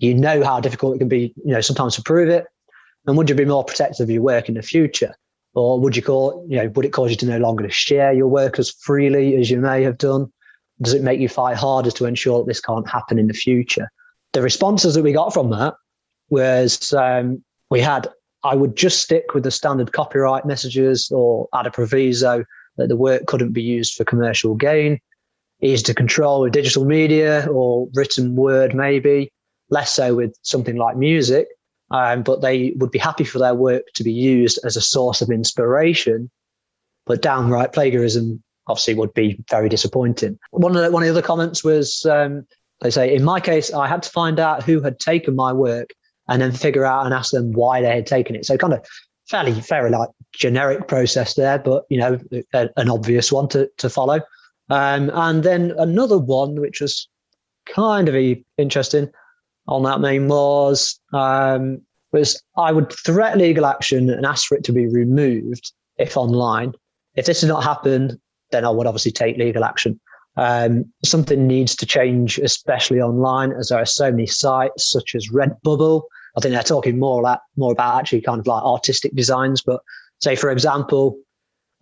Speaker 2: how difficult it can be, sometimes to prove it. And would you be more protective of your work in the future? Or would it cause you to no longer share your work as freely as you may have done? Does it make you fight harder to ensure that this can't happen in the future? The responses that we got from that was I would just stick with the standard copyright messages or add a proviso that the work couldn't be used for commercial gain. Easy to control with digital media or written word, maybe. Less so with something like music. But they would be happy for their work to be used as a source of inspiration. But downright plagiarism obviously would be very disappointing. One of the other comments was, they say, in my case, I had to find out who had taken my work and then figure out and ask them why they had taken it. So kind of fairly like generic process there, but, an obvious one to follow. And then another one, which was kind of interesting on that main was I would threat legal action and ask for it to be removed if online. If this did not happen, then I would obviously take legal action. Something needs to change, especially online, as there are so many sites such as Redbubble. I think they're talking more about actually kind of like artistic designs. But say, for example,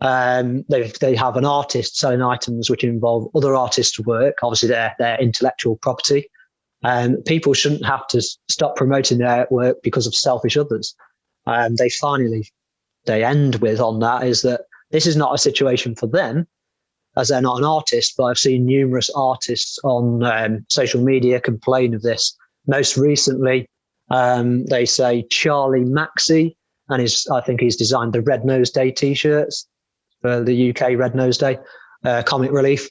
Speaker 2: they have an artist selling items which involve other artists' work, obviously their intellectual property. People shouldn't have to stop promoting their work because of selfish others. They end with on that is that this is not a situation for them, as they're not an artist, but I've seen numerous artists on social media complain of this. Most recently, they say Charlie Maxey, and I think he's designed the Red Nose Day t-shirts for the UK Red Nose Day comic relief.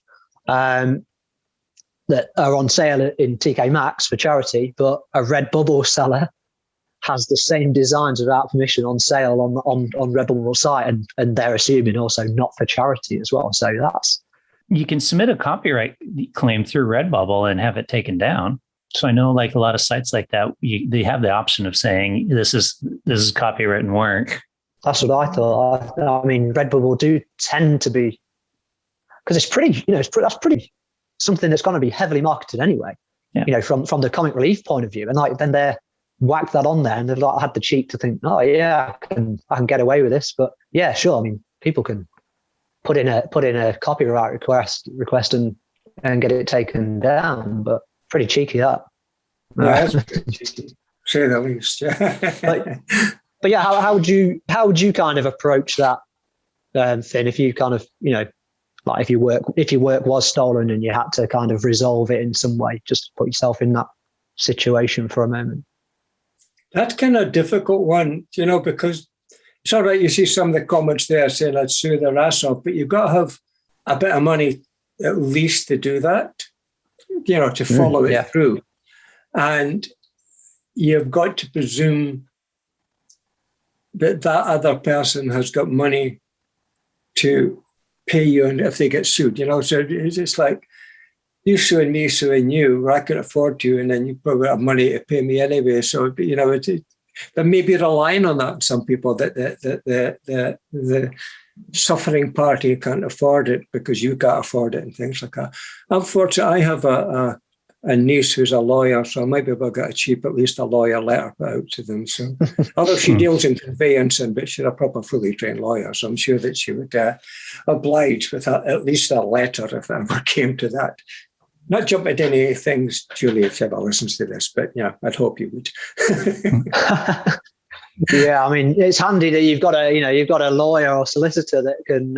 Speaker 2: That are on sale in TK Maxx for charity, but a Redbubble seller has the same designs without permission on sale on Redbubble site, and they're assuming also not for charity as well. So
Speaker 1: you can submit a copyright claim through Redbubble and have it taken down. So I know like a lot of sites like that, they have the option of saying this is copywritten work.
Speaker 2: That's what I thought. I mean, Redbubble do tend to be, because it's pretty, that's pretty something that's going to be heavily marketed anyway, from the comic relief point of view. And then they're whacked that on there and they've had the cheek to think, oh yeah, I can get away with this. But yeah, sure. I mean, people can put in a copyright request and get it taken down, but pretty cheeky that.
Speaker 3: Yeah, that's pretty cheeky. Say the least. Yeah.
Speaker 2: But yeah, how would you kind of approach that, Finn, if you kind of, like if your work was stolen and you had to kind of resolve it in some way, just put yourself in that situation for a moment?
Speaker 3: That's kind of a difficult one, because it's all right. You see some of the comments there saying, let's sue their ass off, but you've got to have a bit of money at least to do that, to follow it through. And you've got to presume that other person has got money to pay you, and if they get sued, so it's like you suing me, suing you, I can afford you, and then you probably have money to pay me anyway. So there may be relying on that. Some people that the suffering party can't afford it because you can't afford it and things like that. Unfortunately, I have a niece who's a lawyer, so I might be able to get at least a lawyer letter put out to them. So, although she deals in conveyancing, but she's a proper fully trained lawyer, so I'm sure that she would oblige with at least a letter if it ever came to that. Not jump at any things, Julie, if she ever listens to this, but yeah, I'd hope you would.
Speaker 2: Yeah, I mean, it's handy that you've got a lawyer or solicitor that can,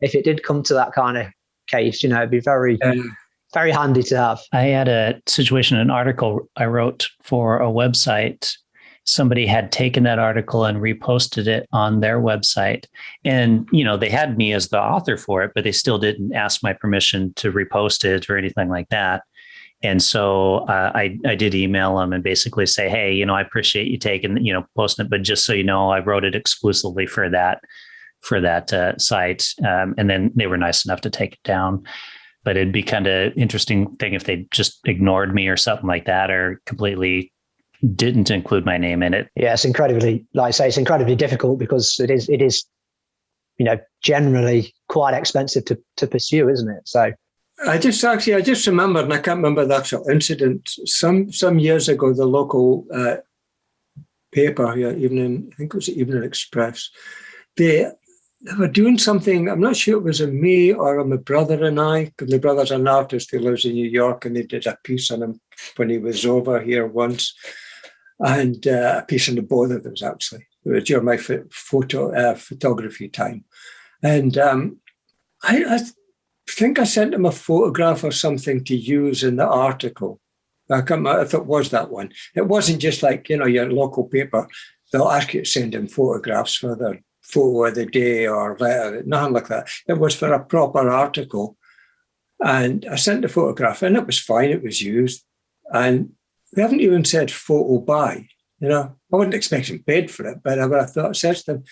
Speaker 2: if it did come to that kind of case, it'd be very handy to have.
Speaker 1: I had a situation, an article I wrote for a website. Somebody had taken that article and reposted it on their website. And, they had me as the author for it, but they still didn't ask my permission to repost it or anything like that. And so I did email them and basically say, hey, I appreciate you taking, posting it, but just so you know, I wrote it exclusively for that site. And then they were nice enough to take it down. but it'd be kind of interesting thing if they just ignored me or something like that, or completely didn't include my name in it.
Speaker 2: Yeah, it's incredibly, like I say, it's incredibly difficult because it is, generally quite expensive to pursue, isn't it? So
Speaker 3: I just remembered, and I can't remember the actual incident. Some years ago, the local paper, I think it was the Evening Express, they were doing something. I'm not sure it was me or my brother and I, because my brother's an artist who lives in New York, and they did a piece on him when he was over here once, and a piece on the both of us, actually. It was during my photography time. And I think I sent him a photograph or something to use in the article. I can't remember if it was that one. It wasn't just like, your local paper. They'll ask you to send in photographs for their photo of the day or letter, nothing like that. It was for a proper article. And I sent the photograph and it was fine. It was used. And they haven't even said photo by, I wasn't expecting paid for it, but I thought, I said to them,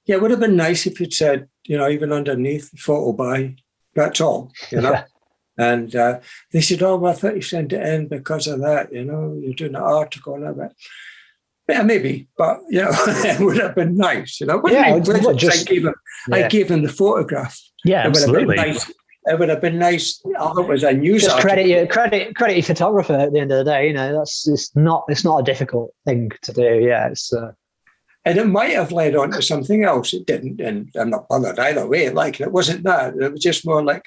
Speaker 3: yeah, it would have been nice if you'd said, even underneath, photo by, that's all,
Speaker 2: Yeah.
Speaker 3: And they said, oh, well, I thought you sent it in because of that, you're doing an article and all that. Yeah, maybe, but, it would have been nice, I gave him the photograph.
Speaker 1: Yeah, absolutely.
Speaker 3: It would have been nice. It was a news
Speaker 2: just
Speaker 3: article.
Speaker 2: credit your photographer at the end of the day. It's not a difficult thing to do. Yeah,
Speaker 3: and it might have led on to something else. It didn't, and I'm not bothered either way. Like, it wasn't that. It was just more like,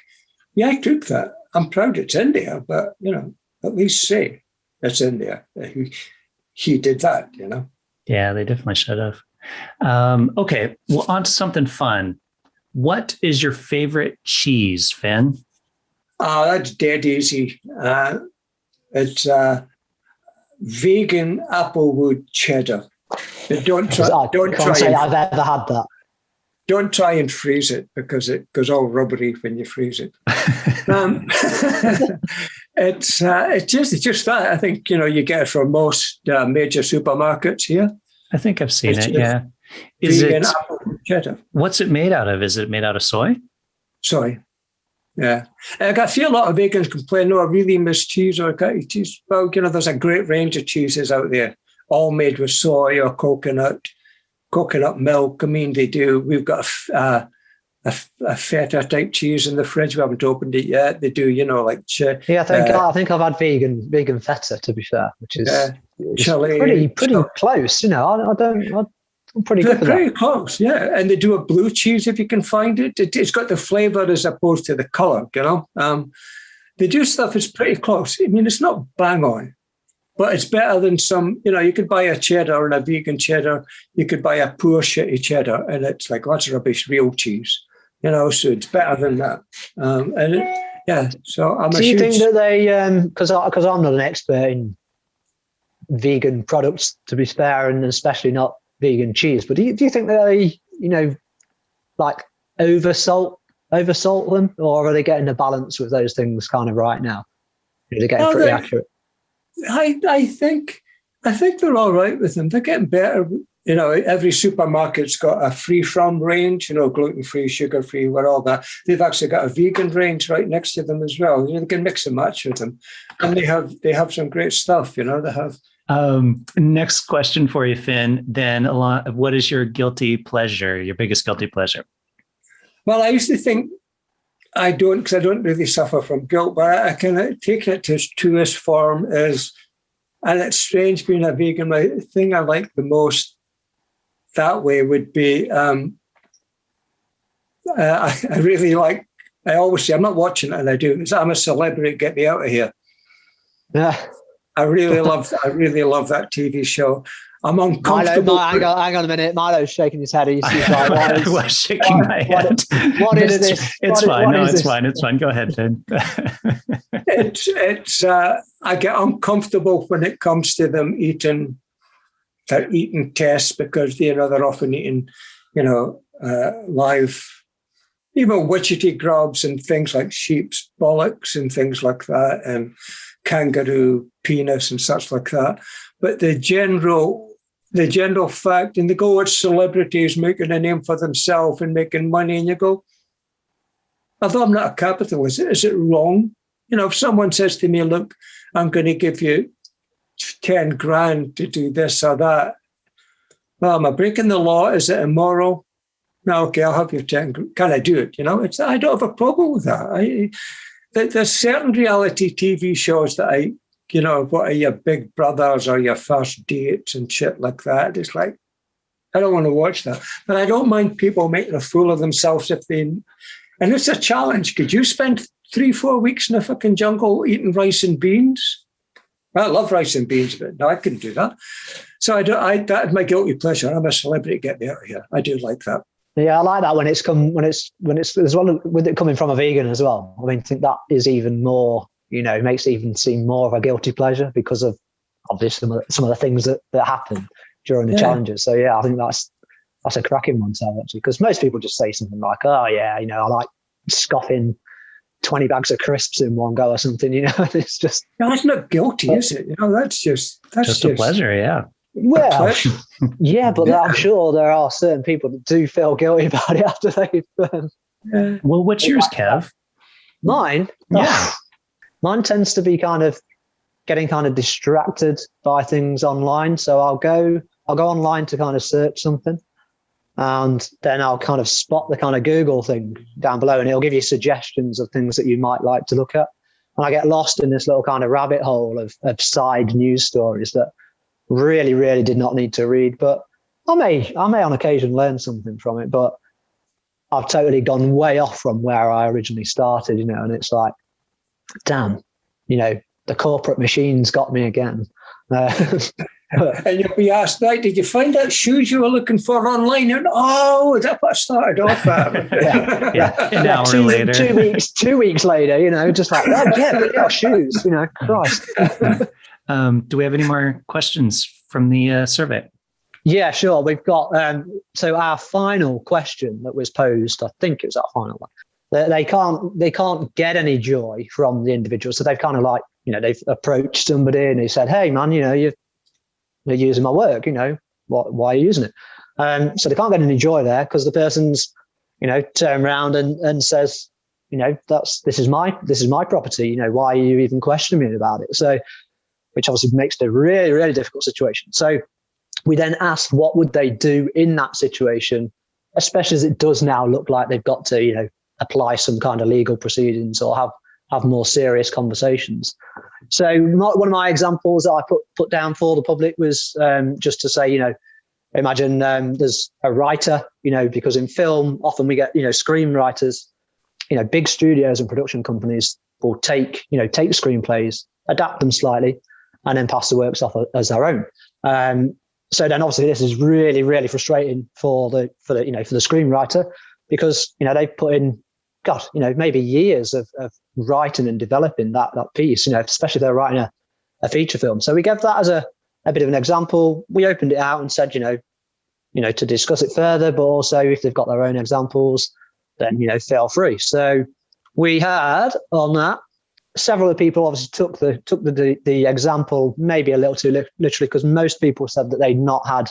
Speaker 3: yeah, I took that. I'm proud it's in there, but at least say it's in there. He did that.
Speaker 1: Yeah, they definitely should have. Okay, well, on to something fun. What is your favorite cheese, Finn?
Speaker 3: Oh, that's dead easy. It's vegan applewood cheddar. Don't try
Speaker 2: I've ever had that.
Speaker 3: Don't try and freeze it because it goes all rubbery when you freeze it. It's just that. I think you get it from most major supermarkets here.
Speaker 1: I think I've seen it. Yeah. Is
Speaker 3: vegan
Speaker 1: it
Speaker 3: applewood cheddar?
Speaker 1: What's it made out of? Is it made out of soy?
Speaker 3: Soy. Yeah. I see a lot of vegans complain, no, I really miss cheese or I can't eat cheese. Well, there's a great range of cheeses out there, all made with soy or coconut milk. I mean, they do. We've got a feta type cheese in the fridge. We haven't opened it yet. They do, like.
Speaker 2: Yeah, I think I've had vegan feta, to be fair, which is
Speaker 3: chili,
Speaker 2: pretty close. I'm pretty good for that.
Speaker 3: Very close, yeah. And they do a blue cheese if you can find it. It's got the flavour as opposed to the colour. They do stuff that's pretty close. I mean, it's not bang on. But it's better than some, you could buy a cheddar and a vegan cheddar. You could buy a poor shitty cheddar and it's like, that's rubbish, real cheese. So it's better than that. So I'm
Speaker 2: Do you think that they, because I'm not an expert in vegan products, to be fair, and especially not vegan cheese, but do you think that they, like oversalt them, or are they getting a balance with those things kind of right now? Are they getting pretty accurate?
Speaker 3: I think they're all right with them. They're getting better. Every supermarket's got a free-from range, gluten-free, sugar-free, all that. They've actually got a vegan range right next to them as well. They can mix and match with them. And they have some great stuff, they have.
Speaker 1: Next question for you, Finn. Then what is your guilty pleasure, your biggest guilty pleasure?
Speaker 3: Well, I used to think I don't, because I don't really suffer from guilt, but I kind of taken it to its truest form and it's strange being a vegan. The thing I like the most that way would be, I really like, I always say, I'm not watching it, and I do. I'm a celebrity, get me out of here.
Speaker 2: Yeah.
Speaker 3: I really love that TV show. I'm uncomfortable.
Speaker 2: Milo, hang on a minute. Milo's shaking his head. He's like,
Speaker 1: I was shaking my head.
Speaker 2: What is this?
Speaker 1: It's fine. No, it's fine. It's fine. Go ahead, Finn.
Speaker 3: I get uncomfortable when it comes to them eating tests because they're often eating, live, even witchetty grubs and things like sheep's bollocks and things like that, and kangaroo penis and such like that. But the general fact, and they go, it's celebrities making a name for themselves and making money, and you go, although I'm not a capitalist, is it wrong? You know, if someone says to me, look, I'm going to give you 10 grand to do this or that, well, am I breaking the law? Is it immoral? No, okay, I'll have your 10. Can I do it? You know, I don't have a problem with that. There's certain reality TV shows that you know, what are your big brothers or your first dates and shit like that. It's like, I don't want to watch that. But I don't mind people making a fool of themselves if they... And it's a challenge. Could you spend 3-4 weeks in a fucking jungle eating rice and beans? I love rice and beans, but no, I couldn't do that. So that's my guilty pleasure. I'm a celebrity. Get me out of here. I do like that.
Speaker 2: Yeah, I like that when it's as well with it coming from a vegan as well. I mean, I think that is even more, you know, makes it even seem more of a guilty pleasure because of obviously some of the things that happen during the challenges. So yeah, I think that's a cracking one to have actually, because most people just say something like, "Oh yeah, you know, I like scoffing 20 bags of crisps in one go or something." You know, it's just
Speaker 3: that's not guilty, is it? You know, that's just
Speaker 1: a pleasure. Yeah.
Speaker 2: Well, yeah, but I'm sure there are certain people that do feel guilty about it after they've.
Speaker 1: Well, what's yours, Kev?
Speaker 2: Mine,
Speaker 1: yeah,
Speaker 2: mine tends to be kind of getting kind of distracted by things online. So I'll go online to kind of search something, and then I'll kind of spot the kind of Google thing down below, and it'll give you suggestions of things that you might like to look at. And I get lost in this little kind of rabbit hole of side news stories that really, really did not need to read, but I may on occasion learn something from it, but I've totally gone way off from where I originally started, you know, and it's like, damn, you know, the corporate machine's got me again.
Speaker 3: And you'll be asked, right, did you find that shoes you were looking for online? And that's what I started off at.
Speaker 1: yeah. An hour later.
Speaker 2: 2 weeks later, you know, just like, oh yeah, shoes, you know, Christ.
Speaker 1: Do we have any more questions from the survey?
Speaker 2: Yeah, sure. We've got, so our final question that was posed, I think it was our final one. They can't get any joy from the individual. So they've kind of like, you know, they've approached somebody and they said, hey man, you know, you're using my work, you know, why are you using it? So they can't get any joy there because the person's, you know, turned around and says, you know, this is my property, you know, why are you even questioning me about it? So, which obviously makes it a really, really difficult situation. So we then asked what would they do in that situation, especially as it does now look like they've got to, you know, apply some kind of legal proceedings or have more serious conversations. So one of my examples that I put down for the public was just to say, you know, imagine there's a writer, you know, because in film often we get, you know, screenwriters, you know, big studios and production companies will take screenplays, adapt them slightly, and then pass the works off as their own. So then obviously this is really, really frustrating for the screenwriter because, you know, they've put in, God, you know, maybe years of writing and developing that piece, you know, especially if they're writing a feature film. So we gave that as a bit of an example. We opened it out and said, you know, to discuss it further, but also if they've got their own examples, then, you know, feel free. So we had on that, several of the people obviously took the example maybe a little too literally because most people said that they'd not had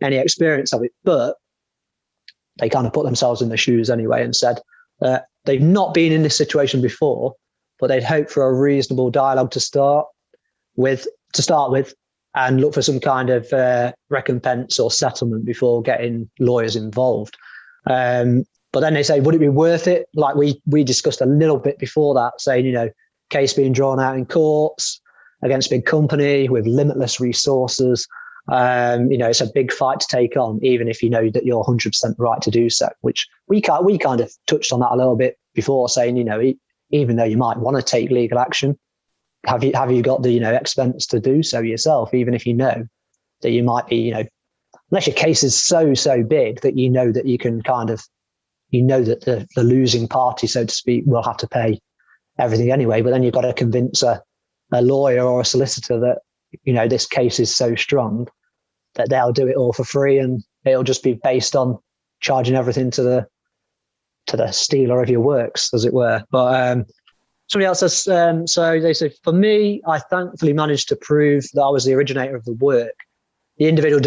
Speaker 2: any experience of it, but they kind of put themselves in the shoes anyway and said that they've not been in this situation before, but they'd hope for a reasonable dialogue to start with and look for some kind of recompense or settlement before getting lawyers involved. But then they say, would it be worth it? Like we discussed a little bit before that, saying, you know, case being drawn out in courts against a big company with limitless resources. You know, it's a big fight to take on, even if you know that you're 100% right to do so, which we kind of touched on that a little bit before, saying, you know, even though you might want to take legal action, have you got the, you know, expense to do so yourself, even if you know that you might be, you know, unless your case is so big that you know that you can kind of, you know that the losing party, so to speak, will have to pay everything anyway. But then you've got to convince a lawyer or a solicitor that, you know, this case is so strong that they'll do it all for free and it'll just be based on charging everything to the stealer of your works, as it were. But somebody else says, so they say, for me, I thankfully managed to prove that I was the originator of the work. The individual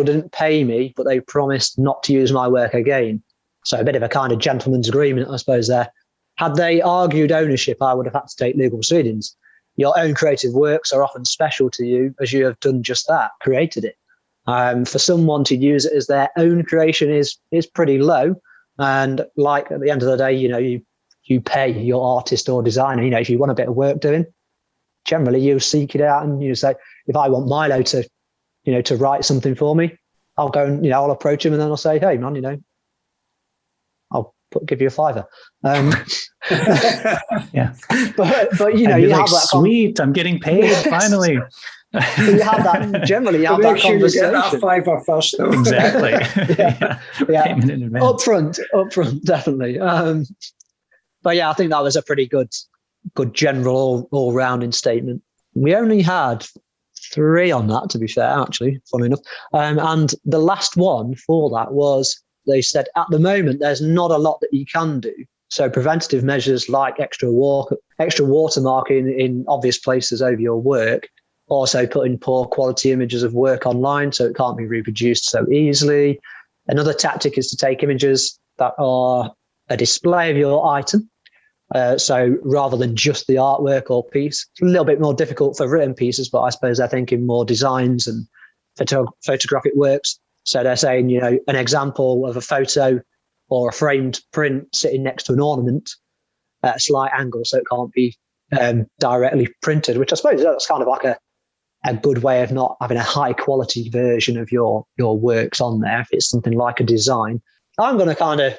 Speaker 2: didn't pay me, but they promised not to use my work again. So a bit of a kind of gentleman's agreement, I suppose, there. Had they argued ownership, I would have had to take legal proceedings. Your own creative works are often special to you as you have done just that, created it. For someone to use it as their own creation is pretty low. And like at the end of the day, you pay your artist or designer, if you want a bit of work doing, generally you seek it out and you say, if I want Milo to, to write something for me, I'll go and, I'll approach him and then I'll say, hey man, I'll give you a $5.
Speaker 1: Yeah.
Speaker 2: But you have that
Speaker 1: sweet, I'm getting paid finally.
Speaker 2: You have that generally. You have that conversation.
Speaker 3: You get that $5 first, though.
Speaker 1: Exactly.
Speaker 2: yeah. Upfront, definitely. But yeah, I think that was a pretty good general all-rounding statement. We only had 3 on that, to be fair, actually, funny enough. And the last one for that was, they said, at the moment, there's not a lot that you can do. So preventative measures like extra watermarking in obvious places over your work, also putting poor quality images of work online so it can't be reproduced so easily. Another tactic is to take images that are a display of your item. So rather than just the artwork or piece, it's a little bit more difficult for written pieces, but I suppose they're thinking more designs and photographic works. So they're saying, an example of a photo or a framed print sitting next to an ornament at a slight angle so it can't be directly printed, which I suppose that's kind of like a good way of not having a high quality version of your works on there. If it's something like a design, I'm going to kind of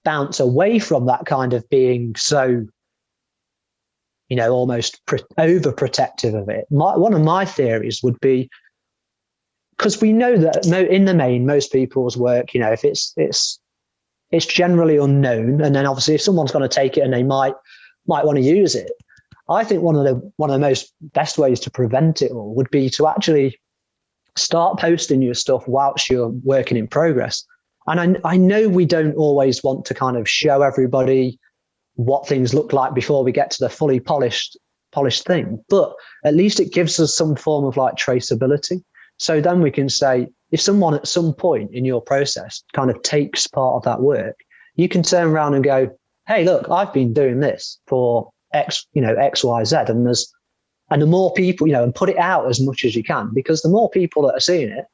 Speaker 2: bounce away from that kind of being so, almost overprotective of it. One of my theories would be, because we know that in the main, most people's work, if it's generally unknown, and then obviously if someone's going to take it and they might want to use it, I think one of the most best ways to prevent it all would be to actually start posting your stuff whilst you're working in progress. And I know we don't always want to kind of show everybody what things look like before we get to the fully polished thing, but at least it gives us some form of like traceability. So then we can say, if someone at some point in your process kind of takes part of that work, you can turn around and go, hey, look, I've been doing this for X, X, Y, Z. And the more people, and put it out as much as you can, because the more people that are seeing it,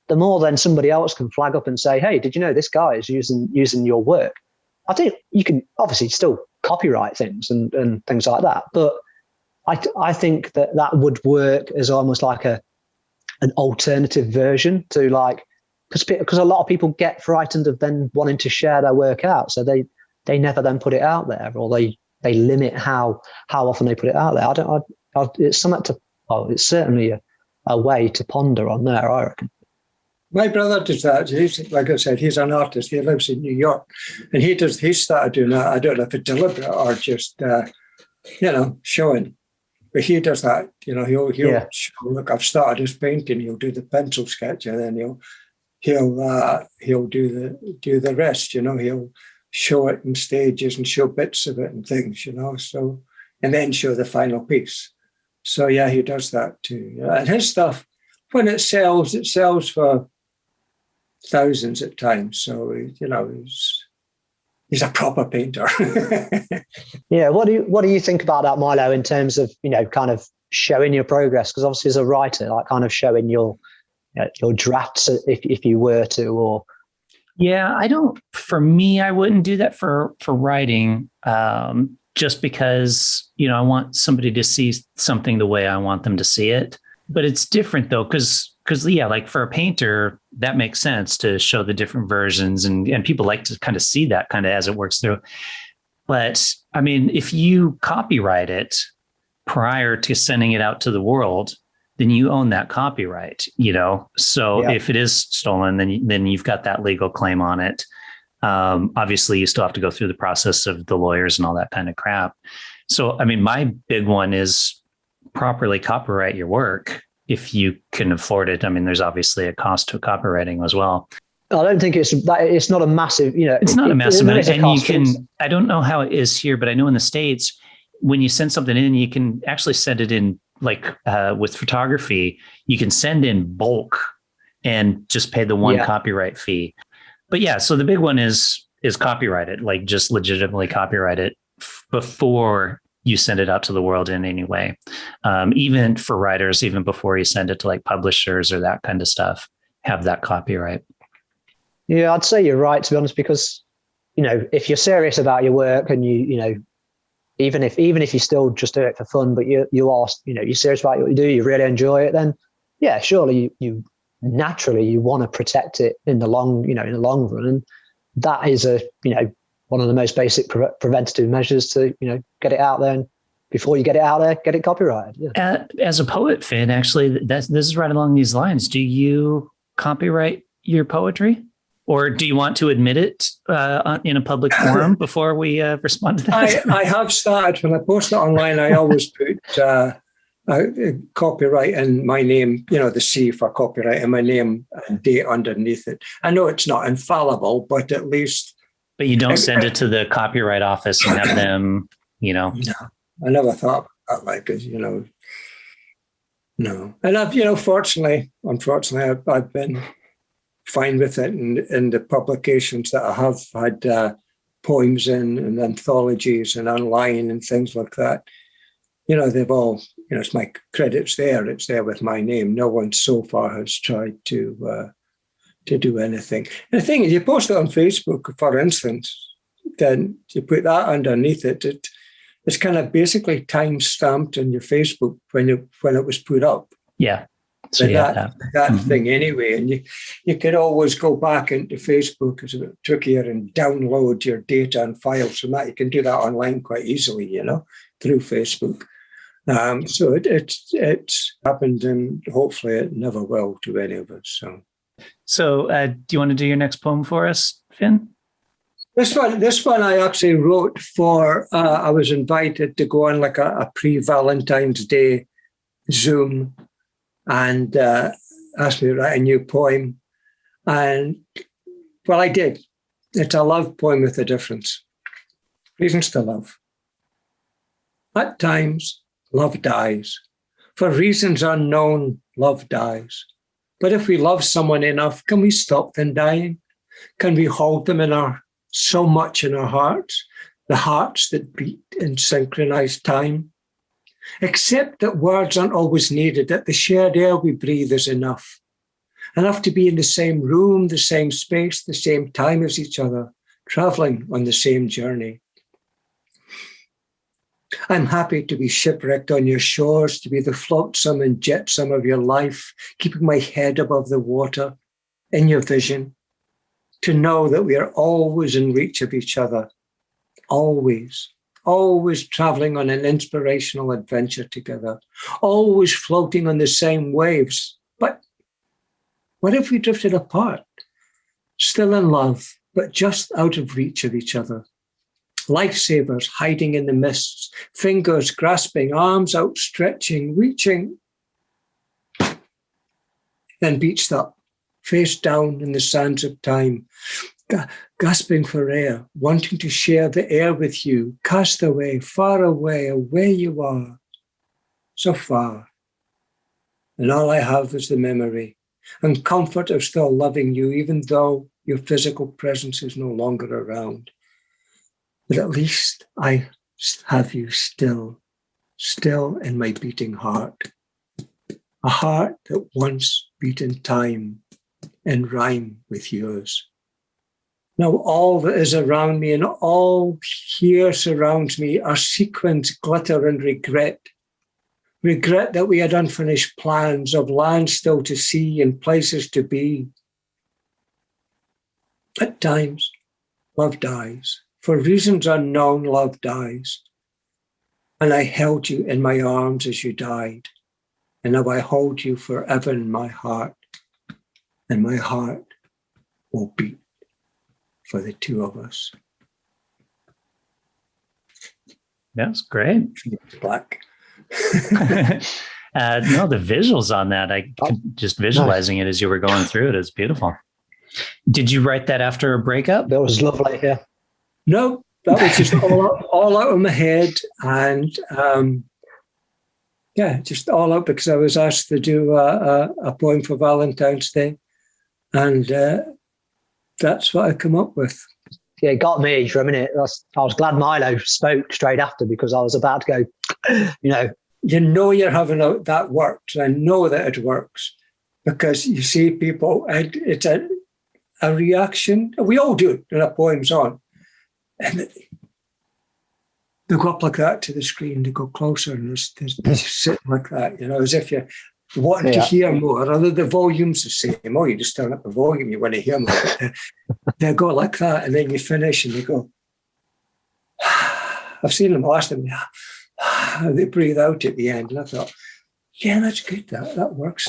Speaker 2: the more then somebody else can flag up and say, hey, did you know this guy is using your work? I think you can obviously still copyright things and things like that. But I think that would work as almost like an alternative version to because a lot of people get frightened of then wanting to share their work out. So they never then put it out there, or they limit how often they put it out there. It's it's certainly a way to ponder on there, I reckon.
Speaker 3: My brother does that. He's, like I said, he's an artist. He lives in New York, and he started doing that. I don't know if it's deliberate or just, showing. But he does that. He'll show, look, I've started this painting. He'll do the pencil sketch, and then he'll do the rest. He'll show it in stages and show bits of it and things. So, and then show the final piece. So yeah, he does that too. And his stuff, when it sells for thousands at times. So he's a proper painter.
Speaker 2: Yeah. What do you think about that, Milo, in terms of kind of showing your progress? Because obviously as a writer, like kind of showing your drafts if you were to, or
Speaker 1: yeah, for me, I wouldn't do that for writing, just because I want somebody to see something the way I want them to see it. But it's different though, because yeah, like for a painter, that makes sense to show the different versions, and people like to kind of see that kind of as it works through. But I mean, if you copyright it prior to sending it out to the world, then you own that copyright, So yeah. If it is stolen, then you've got that legal claim on it. Obviously, you still have to go through the process of the lawyers and all that kind of crap. So, I mean, my big one is properly copyright your work if you can afford it. I mean, there's obviously a cost to copywriting as well.
Speaker 2: I don't think it's not a massive,
Speaker 1: it's not a massive amount. And I don't know how it is here, but I know in the States, when you send something in, you can actually send it in with photography, you can send in bulk and just pay the one copyright fee. But yeah, so the big one is copyright it, like just legitimately copyright it before you send it out to the world in any way. Even for writers, even before you send it to like publishers or that kind of stuff, have that copyright.
Speaker 2: Yeah, I'd say you're right, to be honest, because, if you're serious about your work and even if you still just do it for fun, but you're serious about what you do, you really enjoy it, then yeah, surely you naturally you want to protect it in the long run. And that is one of the most basic preventative measures to, get it out there. And before you get it out there, get it copyrighted. Yeah.
Speaker 1: As a poet, Finn, actually, this is right along these lines. Do you copyright your poetry? Or do you want to admit it in a public forum before we respond to that?
Speaker 3: I have started. When I post it online, I always put copyright and my name, the C for copyright, and my name and date underneath it. I know it's not infallible, but at least...
Speaker 1: But you don't send it to the copyright office and have them,
Speaker 3: No, I never thought about that, because, no. And I've, unfortunately, I've been fine with it, in the publications that I have had poems in and anthologies and online and things like that. They've all, it's my credits there. It's there with my name. No one so far has tried to do anything. And the thing is, you post it on Facebook, for instance, then you put that underneath it. It's kind of basically time stamped on your Facebook when it was put up.
Speaker 1: Yeah. So
Speaker 3: that thing anyway, and you could always go back into Facebook. It's a bit trickier, and download your data and files from that. You can do that online quite easily, through Facebook. So it's happened, and hopefully it never will to any of us.
Speaker 1: So do you want to do your next poem for us, Finn?
Speaker 3: This one I actually wrote for. I was invited to go on like a pre-Valentine's Day Zoom, and asked me to write a new poem. And, well, I did. It's a love poem with a difference. Reasons to love. At times, love dies. For reasons unknown, love dies. But if we love someone enough, can we stop them dying? Can we hold them so much in our hearts, the hearts that beat in synchronized time? Except that words aren't always needed, that the shared air we breathe is enough. Enough to be in the same room, the same space, the same time as each other, traveling on the same journey. I'm happy to be shipwrecked on your shores, to be the flotsam and jetsam of your life, keeping my head above the water, in your vision, to know that we are always in reach of each other, always traveling on an inspirational adventure together, always floating on the same waves. But what if we drifted apart, still in love, but just out of reach of each other? Lifesavers hiding in the mists, fingers grasping, arms outstretching, reaching, then beached up, face down in the sands of time, gasping for air, wanting to share the air with you, cast away, far away, away you are, so far. And all I have is the memory and comfort of still loving you, even though your physical presence is no longer around. But at least I have you still in my beating heart, a heart that once beat in time in rhyme with yours. Now all that is around me and all here surrounds me are sequins, glitter and regret. Regret that we had unfinished plans of land still to see and places to be. At times, love dies. For reasons unknown, love dies. And I held you in my arms as you died. And now I hold you forever in my heart. And my heart will beat for the two of us.
Speaker 1: That's great.
Speaker 3: Black.
Speaker 1: No, the visuals on that, just visualizing it as you were going through it is beautiful. Did you write that after a breakup?
Speaker 2: That was lovely, yeah.
Speaker 3: No, that was just all out of my head. And just all out because I was asked to do a poem for Valentine's Day. And that's what I come up with.
Speaker 2: Yeah, it got me for a minute. I was glad Milo spoke straight after, because I was about to go,
Speaker 3: You're having that works. I know that it works, because you see people, and it's a reaction. We all do it when a poem's on. And they go up like that to the screen, they go closer, and they're sitting like that, as if you're wanting to hear more. Although the volume's the same. Oh, you just turn up the volume, you want to hear more. They go like that, and then you finish, and they go, I've seen them last time, they breathe out at the end. And I thought, yeah, that's good. That works.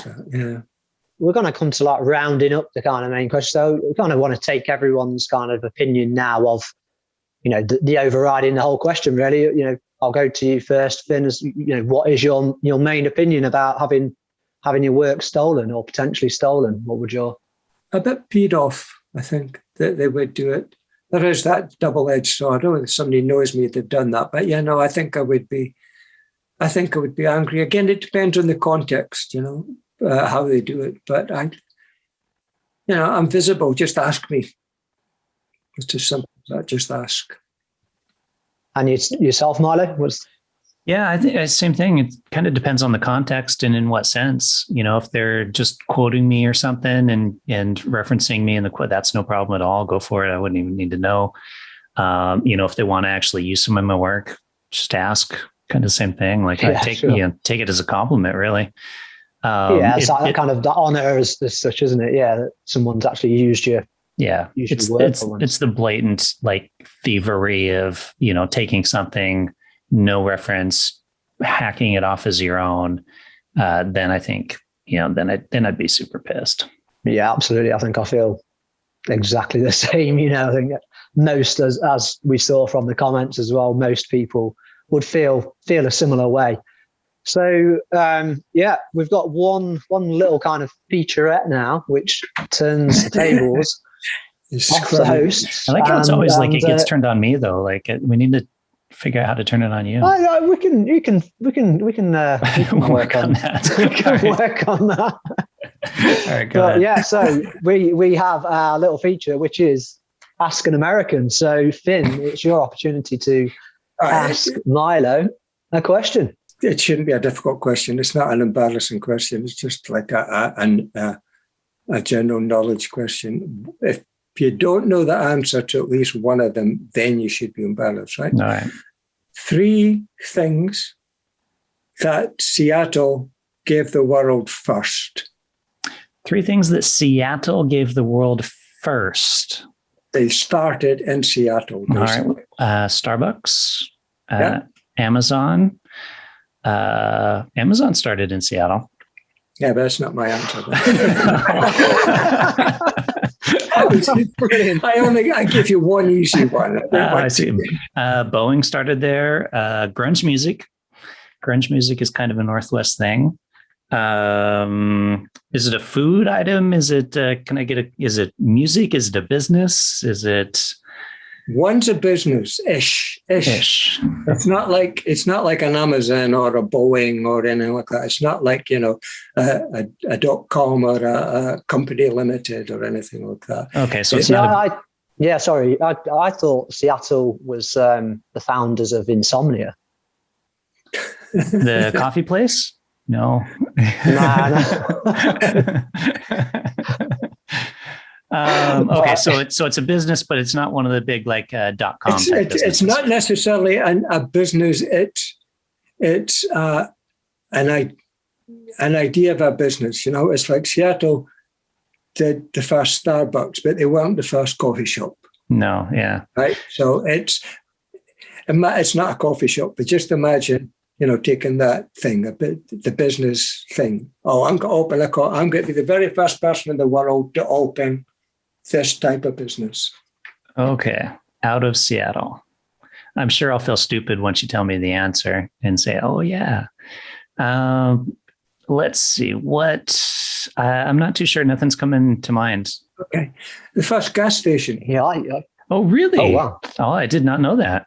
Speaker 2: We're going to come to like rounding up the kind of main question. So we kind of want to take everyone's kind of opinion now of, the overriding the whole question, really. I'll go to you first, Finn. As what is your main opinion about having your work stolen or potentially stolen? What would your...
Speaker 3: A bit peed off, I think, that they would do it. There is that double-edged sword. I don't know if somebody knows me, they've done that. But I think I would be angry. Again, it depends on the context, how they do it. But I'm visible. Just ask me. It's as simple as that. Just ask.
Speaker 2: And yourself, Milo?
Speaker 1: Yeah, I think same thing. It kind of depends on the context and in what sense. If they're just quoting me or something and referencing me in the quote, that's no problem at all. Go for it. I wouldn't even need to know. If they want to actually use some of my work, just ask. Kind of same thing. Like take it as a compliment, really.
Speaker 2: It's like kind of the honor as such, isn't it? Yeah, that someone's actually used your...
Speaker 1: Yeah, it's the blatant like thievery of taking something, no reference, hacking it off as your own. Then I think then I'd be super pissed.
Speaker 2: Yeah, absolutely. I think I feel exactly the same. I think most, as we saw from the comments as well, most people would feel a similar way. So we've got one little kind of featurette now, which turns the tables. Off the host.
Speaker 1: I like how it's always like it gets turned on me though. Like we need to figure out how to turn it on you.
Speaker 2: We can work on that. We can work on that.
Speaker 1: All right, go ahead.
Speaker 2: Yeah, so we have our little feature, which is Ask an American. So Finn, it's your opportunity to ask Milo a question.
Speaker 3: It shouldn't be a difficult question. It's not an embarrassing question. It's just like a general knowledge question. If you don't know the answer to at least one of them, then you should be embarrassed, right?
Speaker 1: All right.
Speaker 3: 3 things that Seattle gave the world first.
Speaker 1: 3 things that Seattle gave the world first.
Speaker 3: They started in Seattle, basically.
Speaker 1: All right. Starbucks, Amazon. Amazon started in Seattle.
Speaker 3: Yeah, but that's not my answer. I give you one easy one.
Speaker 1: I see. Boeing started there. Grunge music is kind of a Northwest thing. Is it a food item? Is it? Is it music? Is it a business? Is it?
Speaker 3: One's a business ish. It's not like an Amazon or a Boeing or anything like that. It's not like a .com or a company limited or anything like that.
Speaker 1: Okay, so it's not.
Speaker 2: I thought Seattle was the founders of Insomnia.
Speaker 1: The coffee place? No.
Speaker 2: Nah.
Speaker 3: Okay,
Speaker 1: so it's a business, but it's not one of the big like .com.
Speaker 3: It's not necessarily a business. It's an idea of a business. It's like Seattle did the first Starbucks, but they weren't the first coffee shop.
Speaker 1: No, yeah,
Speaker 3: right. So it's not a coffee shop, but just imagine, taking that thing, the business thing. Oh, I'm going to be the very first person in the world to open this type of business.
Speaker 1: Okay, out of Seattle. I'm sure I'll feel stupid once you tell me the answer and say, "Oh yeah." Let's see what. I'm not too sure. Nothing's coming to mind.
Speaker 3: Okay, the first gas station.
Speaker 2: Yeah.
Speaker 1: Oh really?
Speaker 2: Oh wow.
Speaker 1: Oh, I did not know that.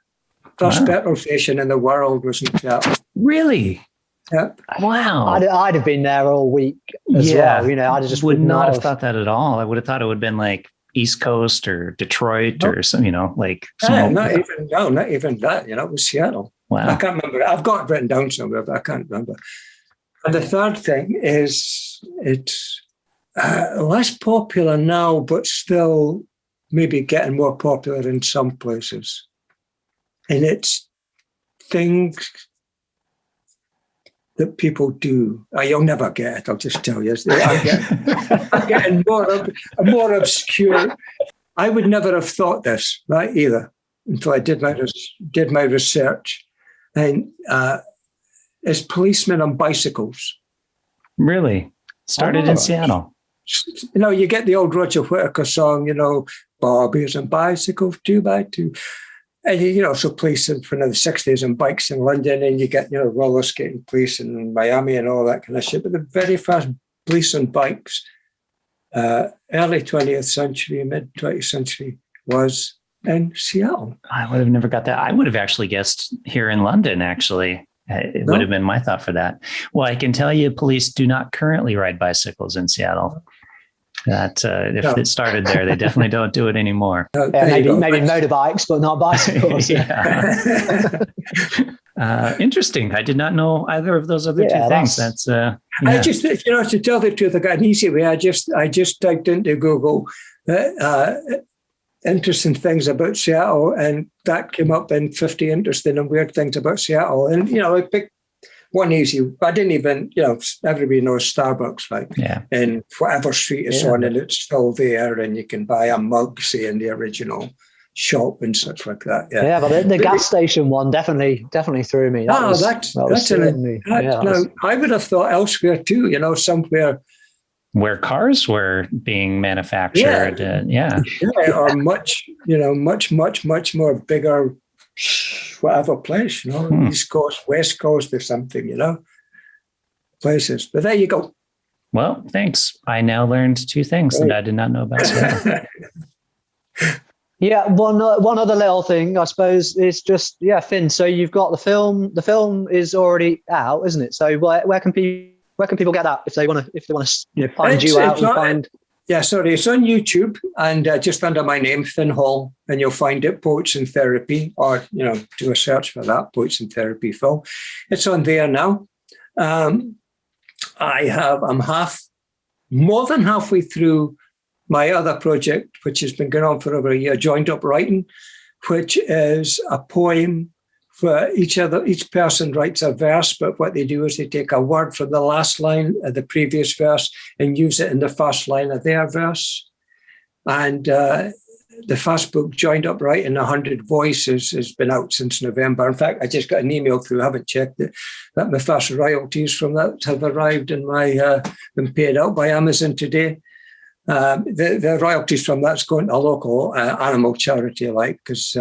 Speaker 3: First petrol station in the world was in Seattle.
Speaker 1: Really?
Speaker 3: Yeah.
Speaker 1: Wow.
Speaker 2: I'd have been there all week as well. I just
Speaker 1: would not have thought that at all. I would have thought it would have been like East Coast or Detroit or some, like.
Speaker 3: Not even that. It was Seattle.
Speaker 1: Wow.
Speaker 3: I can't remember. I've got it written down somewhere, but I can't remember. And the third thing is it's less popular now, but still maybe getting more popular in some places. And it's things that people do. You'll never get it, I'll just tell you. I'm getting more obscure. I would never have thought this, right, either, until I did my research. And it's policemen on bicycles.
Speaker 1: Really? Started in Seattle.
Speaker 3: You get the old Roger Whittaker song, Bobbies and bicycles, 2x2. And, so police from the 60s and bikes in London, and you get, roller skating police in Miami and all that kind of shit. But the very first police on bikes, early 20th century, mid 20th century, was in Seattle.
Speaker 1: I would have never got that. I would have actually guessed here in London, actually. It would have been my thought for that. Well, I can tell you police do not currently ride bicycles in Seattle. That if it started there, they definitely don't do it anymore.
Speaker 2: Maybe motorbikes, but not bicycles.
Speaker 1: Interesting. I did not know either of those other two things. That's
Speaker 3: I just, to tell the truth, I got an easy way. I just typed into Google interesting things about Seattle, and that came up in 50 interesting and weird things about Seattle. And I picked one easy. I didn't even, everybody knows Starbucks, right?
Speaker 1: Yeah.
Speaker 3: And whatever street it's on, and it's still there, and you can buy a mug, say, in the original shop and such like that.
Speaker 2: Yeah, but the gas station one definitely threw me.
Speaker 3: I would have thought elsewhere too, somewhere
Speaker 1: where cars were being manufactured.
Speaker 3: Or much more bigger, whatever place, East Coast, West Coast or something, places. But there you go.
Speaker 1: Well, thanks. I now learned two things that I did not know about Seattle.
Speaker 2: Yeah, one other little thing, I suppose, is just, Finn, so you've got the film. The film is already out, isn't it? So where can people get that if they want to find you out and find?
Speaker 3: Yeah, sorry, it's on YouTube and just under my name, Finn Hall, and you'll find it, Poets in Therapy, or do a search for that, Poets in Therapy film. It's on there now. I'm more than halfway through my other project, which has been going on for over a year, Joined Up Writing, which is a poem where each person writes a verse, but what they do is they take a word from the last line of the previous verse and use it in the first line of their verse. And the first book, Joined Up Writing, 100 Voices, has been out since November. In fact, I just got an email through, I haven't checked it, that my first royalties from that have arrived and been paid out by Amazon today. The royalties from that's going to a local animal charity, because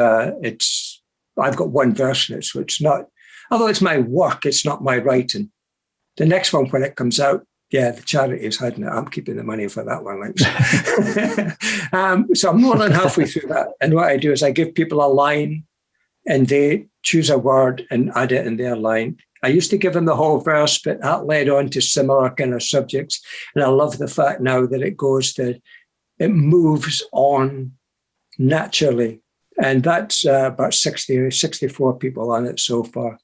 Speaker 3: I've got one verse in it, so it's not, although it's my work, it's not my writing. The next one, when it comes out, the charity is hiding it. I'm keeping the money for that one. So I'm more than halfway through that. And what I do is I give people a line and they choose a word and add it in their line. I used to give them the whole verse, but that led on to similar kind of subjects. And I love the fact now that it moves on naturally. And that's about 64 people on it so far.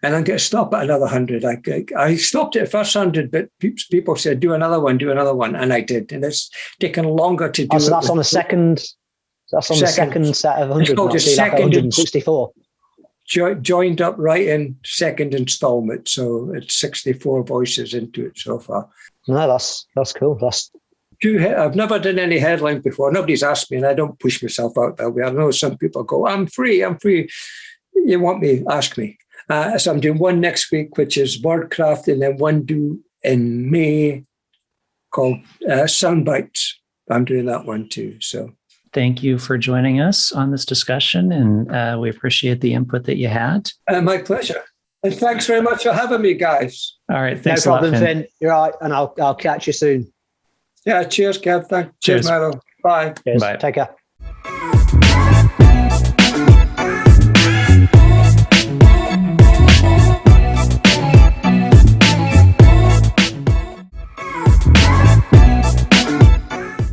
Speaker 3: And I'm going to stop at another 100. I stopped at the first 100, but people said, do another one. And I did. And it's taken longer to do.
Speaker 2: So that's on the second. That's on the second set of 100.
Speaker 3: It's
Speaker 2: like 164.
Speaker 3: Joined Up Writing, second installment. So it's 64 voices into it so far.
Speaker 2: No, that's cool.
Speaker 3: I've never done any headline before. Nobody's asked me, and I don't push myself out that way. I know some people go, I'm free. You want me, ask me. So I'm doing one next week, which is Wordcraft, and then one due in May called Soundbites. I'm doing that one too. So
Speaker 1: thank you for joining us on this discussion, and we appreciate the input that you had.
Speaker 3: My pleasure. And thanks very much for having me, guys.
Speaker 1: All right. Thanks
Speaker 2: no problem,
Speaker 1: a lot, Finn.
Speaker 2: You're right. And I'll catch you soon.
Speaker 3: Yeah, cheers, Kev. Cheers, Milo. Bye.
Speaker 2: Cheers.
Speaker 1: Bye.
Speaker 2: Take care.